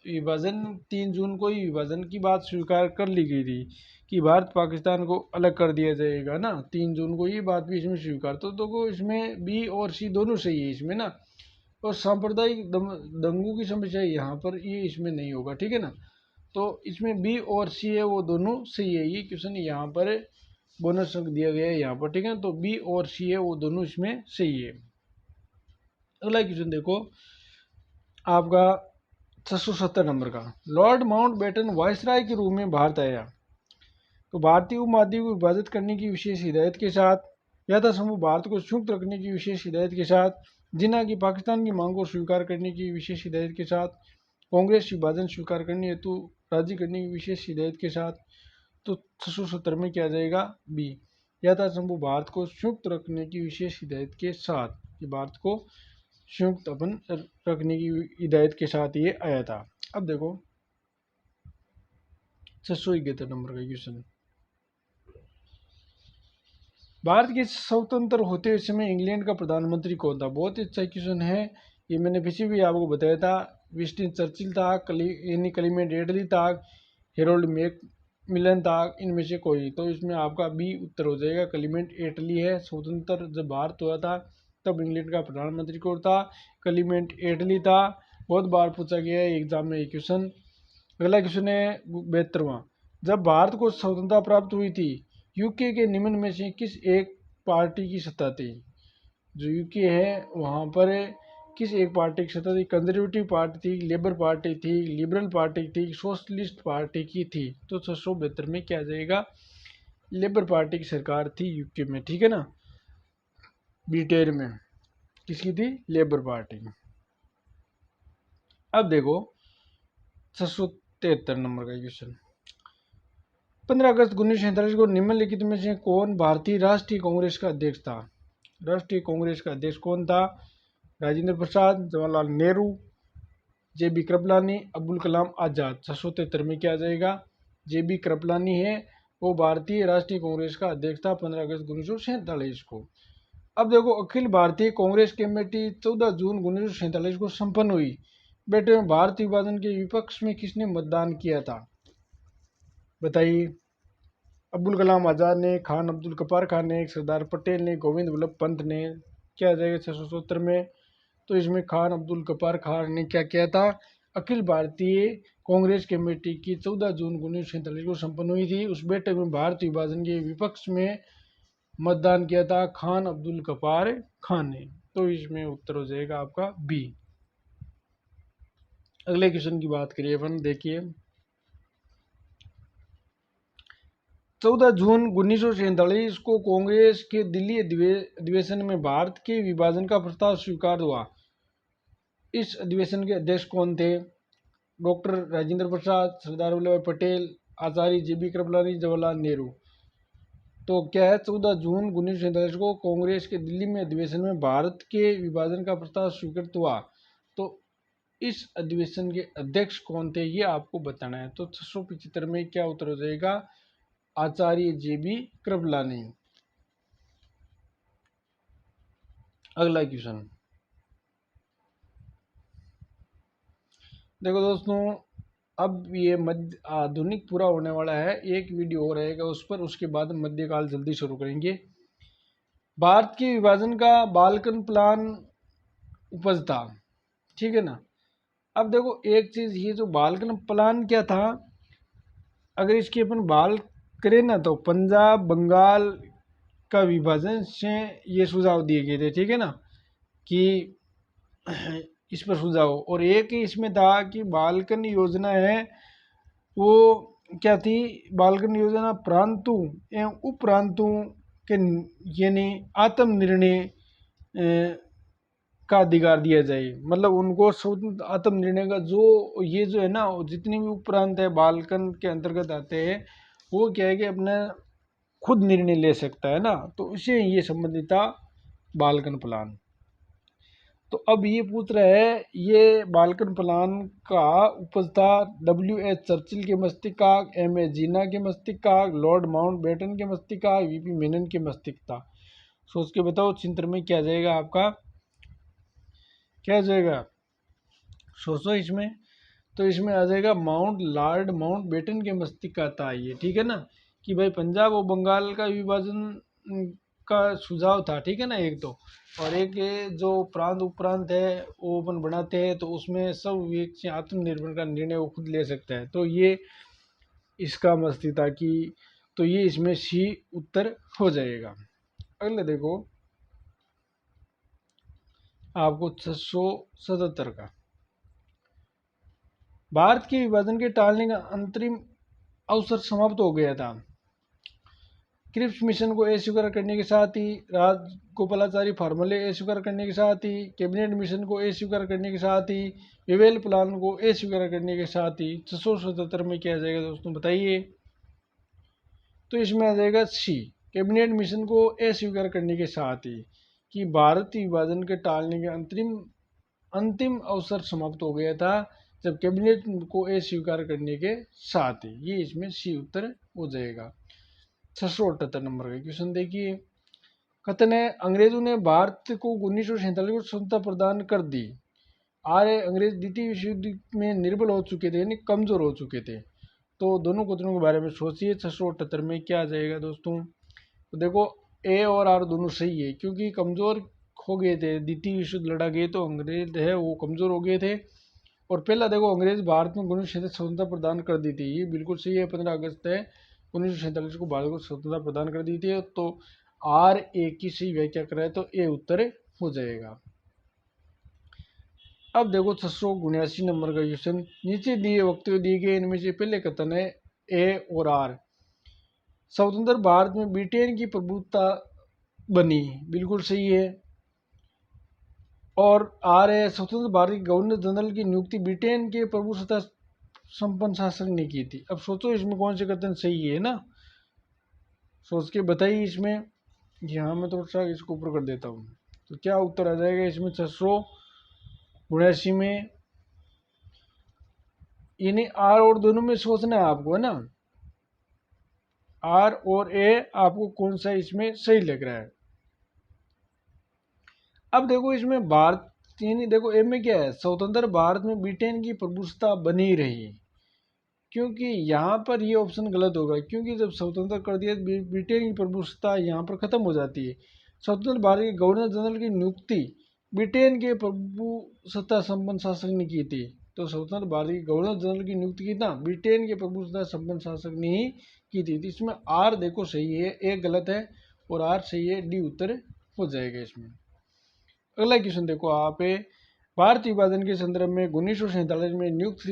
विभाजन 3 जून को ही विभाजन की बात स्वीकार कर ली गई थी कि भारत पाकिस्तान को अलग कर दिया जाएगा ना, 3 जून को ये बात भी इसमें स्वीकार, तो देखो इसमें बी और सी दोनों सही है इसमें ना। और सांप्रदायिक दंगों की समस्या यहाँ पर ये इसमें नहीं होगा, ठीक है ना। तो इसमें बी और सी है वो दोनों सही है, ये क्वेश्चन यहाँ पर बोनस अंक दिया गया है यहाँ पर, ठीक है। तो बी और सी है वो दोनों इसमें सही है। अगला क्वेश्चन देखो आपका 670 नंबर का, लॉर्ड माउंटबेटन वायसराय के रूप में भारत आया तो भारतीय उपमहाद्वीप को विभाजित करने की विशेष हिदायत के साथ यथासंभव भारत को संयुक्त रखने की विशेष हिदायत के साथ, जिन्ना की पाकिस्तान की मांग को स्वीकार करने की विशेष हिदायत के साथ, कांग्रेस विभाजन स्वीकार करने हेतु राजी करने की विशेष हिदायत के साथ। तो 670 में क्या जाएगा बी, यथासंभव भारत को संयुक्त रखने की विशेष हिदायत के साथ, कि भारत को संयुक्त अपन रखने की हिदायत के साथ ये आया था। अब देखो 671 नंबर का क्वेश्चन, भारत के स्वतंत्र होते हुए समय इंग्लैंड का प्रधानमंत्री कौन था। बहुत ही अच्छा क्वेश्चन है, ये मैंने पीछे भी आपको बताया था। विंस्टन चर्चिल था, क्लीमेंट एटली था, हेरोल्ड मैकमिलन था, इनमें से कोई। तो इसमें आपका बी उत्तर हो जाएगा, क्लीमेंट एटली है। स्वतंत्र जब भारत हुआ था तब इंग्लैंड का प्रधानमंत्री कौन था, क्लीमेंट एटली था। बहुत बार पूछा गया है एग्जाम में ये क्वेश्चन। अगला क्वेश्चन है 72वां, जब भारत को स्वतंत्रता प्राप्त हुई थी यूके के निम्न में से किस एक पार्टी की सत्ता थी। जो यूके है वहाँ पर किस एक पार्टी की सत्ता थी, कंजर्वेटिव पार्टी थी, लेबर पार्टी थी, लिबरल पार्टी थी, सोशलिस्ट पार्टी की थी। तो 672 में क्या जाएगा, लेबर पार्टी की सरकार थी यूके में, ठीक है ना। ब्रिटेन में किसकी थी, लेबर पार्टी। अब देखो 673 नंबर का क्वेश्चन, 15 अगस्त 1947 को निम्नलिखित में से कौन भारतीय राष्ट्रीय कांग्रेस का अध्यक्ष था। राष्ट्रीय कांग्रेस का अध्यक्ष कौन था, राजेंद्र प्रसाद, जवाहरलाल नेहरू, जेबी कृपलानी, अब्दुल कलाम आजाद। 673 में क्या आ जाएगा, जेबी कृपलानी है, वो भारतीय राष्ट्रीय कांग्रेस का अध्यक्ष था 15 अगस्त 1947 को। अब देखो अखिल भारतीय कांग्रेस कमेटी 14 जून 1947 को संपन्न हुई। बेटे में भारत विभाजन के विपक्ष में किसने मतदान किया था, बताइए। अब्दुल कलाम आजाद ने, खान अब्दुल गफ्फार खान ने, सरदार पटेल ने, गोविंद वल्लभ पंत ने। क्या आ जाएगा 670 में, तो इसमें खान अब्दुल गफ्फार खान ने क्या किया था, अखिल भारतीय कांग्रेस कमेटी की 14 जून 1947 को संपन्न हुई थी, उस बैठक में भारत विभाजन के विपक्ष में मतदान किया था खान अब्दुल गफ्फार खान ने। तो इसमें उत्तर हो जाएगा आपका बी। अगले क्वेश्चन की बात करिए अपन, देखिए 14 जून 1947 को कांग्रेस के दिल्ली अधिवेशन में भारत के विभाजन का प्रस्ताव स्वीकार हुआ। इस अधिवेशन के अध्यक्ष कौन थे, डॉक्टर राजेंद्र प्रसाद, सरदार वल्लभ भाई पटेल, आचार्य जेबी कृपलानी, जवाहरलाल नेहरू। तो क्या है, 14 जून 1947 को कांग्रेस के दिल्ली में अधिवेशन में भारत के विभाजन का प्रस्ताव स्वीकृत हुआ। तो इस अधिवेशन के अध्यक्ष कौन थे ये आपको बताना है। तो 675 में क्या उत्तर हो जाएगा, आचार्य जेबी कृपलानी। अगला क्वेश्चन देखो दोस्तों, अब ये मध्य आधुनिक पूरा होने वाला है, एक वीडियो हो रहेगा उस पर, उसके बाद मध्यकाल जल्दी शुरू करेंगे। भारत के विभाजन का बाल्कन प्लान उपज था, ठीक है ना। अब देखो एक चीज, ये जो बाल्कन प्लान क्या था, अगर इसकी अपन बाल करें ना तो पंजाब बंगाल का विभाजन से ये सुझाव दिए गए थे, ठीक है ना, कि इस पर सुझाव। और एक ही इसमें था कि बाल्कन योजना है वो क्या थी, बाल्कन योजना प्रांतों एवं उपप्रांतों के यानी आत्मनिर्णय का अधिकार दिया जाए। मतलब उनको स्वतंत्र आत्मनिर्णय का जो ये जो है ना, जितने भी उपप्रांत है बाल्कन के अंतर्गत आते हैं, वो क्या है कि अपने खुद निर्णय ले सकता है ना। तो इसे ये संबंधित था बाल्कन प्लान। तो अब ये पूछ रहा है, ये बाल्कन प्लान का उपज था WH चर्चिल के मस्तिष्क, MA जिन्ना के मस्तिष्क, लॉर्ड माउंटबेटन के मस्तिष्क, VP मेनन के मस्तिष्क था। सोच के बताओ चिंतन में क्या जाएगा आपका, क्या आ जाएगा, सोचो इसमें, तो इसमें आ जाएगा माउंट लॉर्ड माउंट बेटन के मस्तिष्क का था ये, ठीक है ना, कि भाई पंजाब और बंगाल का विभाजन का सुझाव था, ठीक है ना एक तो, और एक ये जो प्रांत उपरांत है वो अपन बनाते हैं तो उसमें सब व्यक्ति आत्मनिर्भर का निर्णय वो खुद ले सकता है, तो ये इसका मस्तिष्क था कि, तो ये इसमें सी उत्तर हो जाएगा। अगले देखो आपको 677 का, भारत के विभाजन के टालने का अंतरिम अवसर समाप्त हो गया था। क्रिप्स मिशन को अस्वीकार करने के साथ ही, राजगोपालाचारी फार्मूले अस्वीकार करने के साथ ही, कैबिनेट मिशन को अस्वीकार करने के साथ ही, वेवेल प्लान को अस्वीकार करने के साथ ही 677 में क्या आ जाएगा दोस्तों बताइए। तो इसमें आ जाएगा सी, कैबिनेट मिशन को अस्वीकार करने के साथ ही, कि भारत विभाजन के टालने के अंतिम अवसर समाप्त हो गया था जब कैबिनेट को अस्वीकार करने के साथ ही, ये इसमें सी उत्तर हो जाएगा। 678 नंबर का क्वेश्चन देखिए, कथन है अंग्रेजों ने भारत को 1947 को स्वतंत्रता प्रदान कर दी। अंग्रेज द्वितीय विश्व युद्ध में निर्बल हो चुके थे, यानी कमजोर हो चुके थे। तो दोनों कथनों के बारे में सोचिए। 678 में क्या आ जाएगा दोस्तों, तो देखो ए और आर दोनों सही है, क्योंकि कमजोर हो गए थे, द्वितीय विश्व युद्ध लड़ा गए तो अंग्रेज है वो कमजोर हो गए थे। और पहला देखो अंग्रेज भारत में 1947 स्वतंत्रता प्रदान कर दी थी, ये बिल्कुल सही है, 15 अगस्त है 1947 को भारत को स्वतंत्रता प्रदान कर दी थी। तो आर ए की सही व्याख्या कराए तो ए उत्तर हो जाएगा। अब देखो 679 नंबर का क्वेश्चन, नीचे दिए वक्तव्य दिए गए इनमें से पहले कथन है ए और आर, स्वतंत्र भारत में ब्रिटेन की प्रभुत्व बनी, बिल्कुल सही है। और आर है स्वतंत्र भारत के गवर्नर जनरल की नियुक्ति ब्रिटेन के प्रभु सत्ता संपन्न शासक ने की थी। अब सोचो इसमें कौन से कथन सही है ना, सोच के बताइए इसमें। यहाँ मैं थोड़ा सा इसको ऊपर कर देता हूँ, तो क्या उत्तर आ जाएगा इसमें 679 में, यानी आर और दोनों में सोचना है आपको, है ना, आर और ए आपको कौन सा इसमें सही लग रहा है। अब देखो इसमें भारत, यानी देखो ए में क्या है, स्वतंत्र भारत में ब्रिटेन की प्रभुसत्ता बनी रही, क्योंकि यहाँ पर ये ऑप्शन गलत होगा, क्योंकि जब स्वतंत्र कर दिया ब्रिटेन की प्रभुसत्ता यहाँ पर खत्म हो जाती है। स्वतंत्र भारत के गवर्नर जनरल की नियुक्ति ब्रिटेन के प्रभुसत्ता संपन्न शासक ने की थी, तो स्वतंत्र भारत के गवर्नर जनरल की नियुक्ति की ना ब्रिटेन के प्रभुसत्ता संपन्न शासक ने ही की थी। तो इसमें आर देखो सही है, एक गलत है और आर सही है, डी उत्तर हो जाएगा इसमें। अगला क्वेश्चन देखो आप, भारत विभाजन के संदर्भ में 1947 में नियुक्त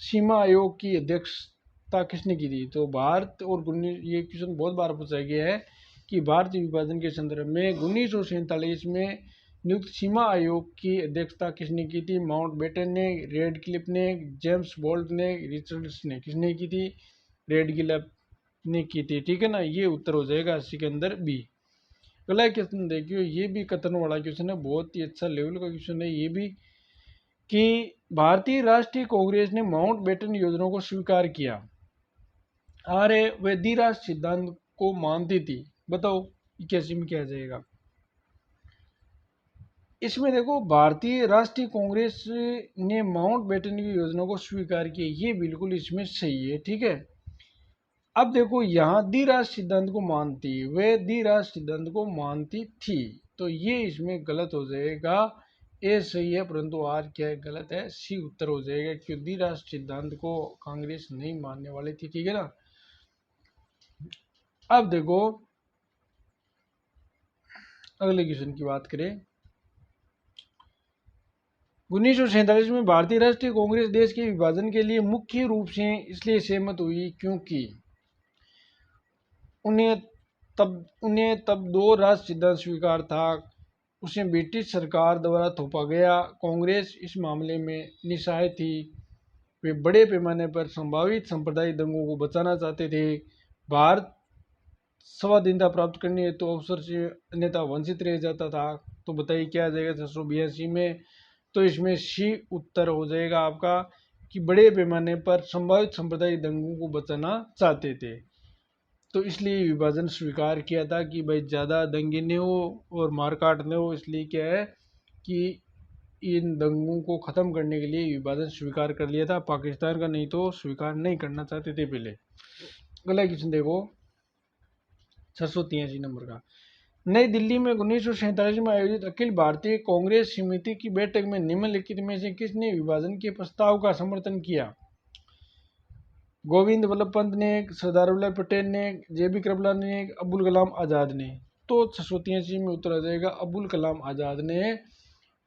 सीमा आयोग की अध्यक्षता किसने की थी। तो भारत और ये क्वेश्चन बहुत बार पूछा गया है कि भारतीय विभाजन के संदर्भ में 1947 में नियुक्त सीमा आयोग की अध्यक्षता किसने की थी। माउंट बेटन ने, रेडक्लिफ ने, जेम्स बोल्ट ने, रिचर्ड्स ने, किसने की थी, रेडक्लिफ ने की थी, ठीक है ना, ये उत्तर हो जाएगा 80 के अंदर बी। अगला क्वेश्चन देखियो, ये भी कथन वाला क्वेश्चन है, बहुत ही अच्छा लेवल का क्वेश्चन है ये भी, कि भारतीय राष्ट्रीय कांग्रेस ने माउंट बेटन योजना को स्वीकार किया। आर वे द्विराष्ट्र सिद्धांत को मानती थी, बताओ 81 में क्या जाएगा। इसमें देखो भारतीय राष्ट्रीय कांग्रेस ने माउंट बेटन की योजना को स्वीकार किया, ये बिल्कुल इसमें सही है, ठीक है। अब देखो यहाँ द्विराष्ट्र सिद्धांत को मानती, वे द्विराष्ट्र सिद्धांत को मानती थी, तो ये इसमें गलत हो जाएगा, ए सही है परंतु आर क्या है, गलत है, सी उत्तर हो जाएगा, क्योंकि द्विराष्ट्र सिद्धांत को कांग्रेस नहीं मानने वाली थी, ठीक है ना। अब देखो अगले क्वेश्चन की बात करें, 1947 में भारतीय राष्ट्रीय कांग्रेस देश के विभाजन के लिए मुख्य रूप से इसलिए सहमत हुई क्योंकि उन्हें तब दो राष्ट्र सिद्धांत स्वीकार था, उसे ब्रिटिश सरकार द्वारा थोपा गया। कांग्रेस इस मामले में निस्सहाय थी, वे बड़े पैमाने पर संभावित सांप्रदायिक दंगों को बचाना चाहते थे। भारत स्वाधीनता प्राप्त करने हेतु तो अवसर से अन्यथा वंचित रह जाता था। तो बताइए क्या आ जाएगा 682 में, तो इसमें सी उत्तर हो जाएगा आपका, कि बड़े पैमाने पर संभावित सांप्रदायिक दंगों को बचाना चाहते थे, तो इसलिए विभाजन स्वीकार किया था कि भाई ज़्यादा दंगे नहीं हो और मारकाट नहीं हो, इसलिए क्या है कि इन दंगों को ख़त्म करने के लिए विभाजन स्वीकार कर लिया था, पाकिस्तान का नहीं तो स्वीकार नहीं करना चाहते थे पहले। अगला क्वेश्चन देखो 683 नंबर का। नई दिल्ली में 1947 में आयोजित अखिल भारतीय कांग्रेस समिति की बैठक में निम्नलिखित में से किसने विभाजन के प्रस्ताव का समर्थन किया? गोविंद वल्लभ पंत ने, सरदार वल्लभ पटेल ने, जेबी कृपलानी ने, अब्दुल कलाम आज़ाद ने। तो 683 में उत्तर आ जाएगा अब्दुल कलाम आज़ाद ने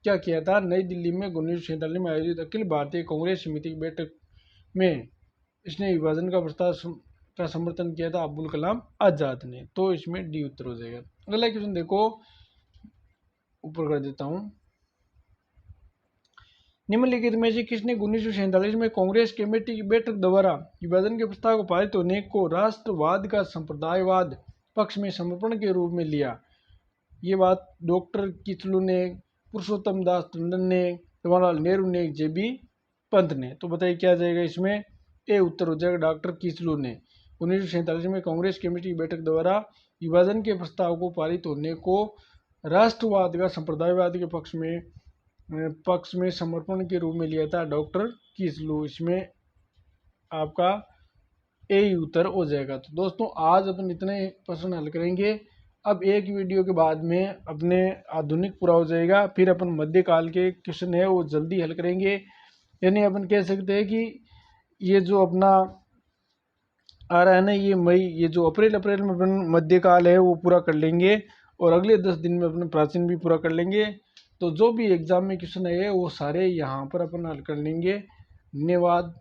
क्या किया था? नई दिल्ली में 1947 में आयोजित अखिल भारतीय कांग्रेस समिति की बैठक में इसने विभाजन का प्रस्ताव का समर्थन किया था अब्दुल कलाम आज़ाद ने। तो इसमें डी उत्तर हो जाएगा। अगला क्वेश्चन देखो, ऊपर कर देता हूँ। निम्नलिखित में से किसने 1947 में कांग्रेस कमेटी की बैठक द्वारा विभाजन के प्रस्ताव को पारित होने को राष्ट्रवाद का संप्रदायवाद पक्ष में समर्पण के रूप में लिया? ये बात डॉक्टर किचलू ने, पुरुषोत्तम दास टंडन ने, जवाहरलाल नेहरू ने, जेबी पंत ने। तो बताइए क्या जाएगा इसमें? ए उत्तर हो जाएगा डॉक्टर किचलू ने। 1947 में कांग्रेस कमेटी की बैठक द्वारा विभाजन के प्रस्ताव को पारित होने को राष्ट्रवाद का संप्रदायवाद के पक्ष में समर्पण के रूप में लिया था डॉक्टर किचलू। इसमें आपका ए ही उत्तर हो जाएगा। तो दोस्तों आज अपन इतने प्रश्न हल करेंगे। अब एक वीडियो के बाद में अपने आधुनिक पूरा हो जाएगा, फिर अपन मध्यकाल के क्वेश्चन है वो जल्दी हल करेंगे। यानी अपन कह सकते हैं कि ये जो अपना आ रहा है ना, ये मई, ये जो अप्रैल में अपन मध्यकाल है वो पूरा कर लेंगे और अगले 10 दिन में अपने प्राचीन भी पूरा कर लेंगे। तो जो भी एग्जाम में क्वेश्चन है वो सारे यहाँ पर अपन हल कर लेंगे। धन्यवाद।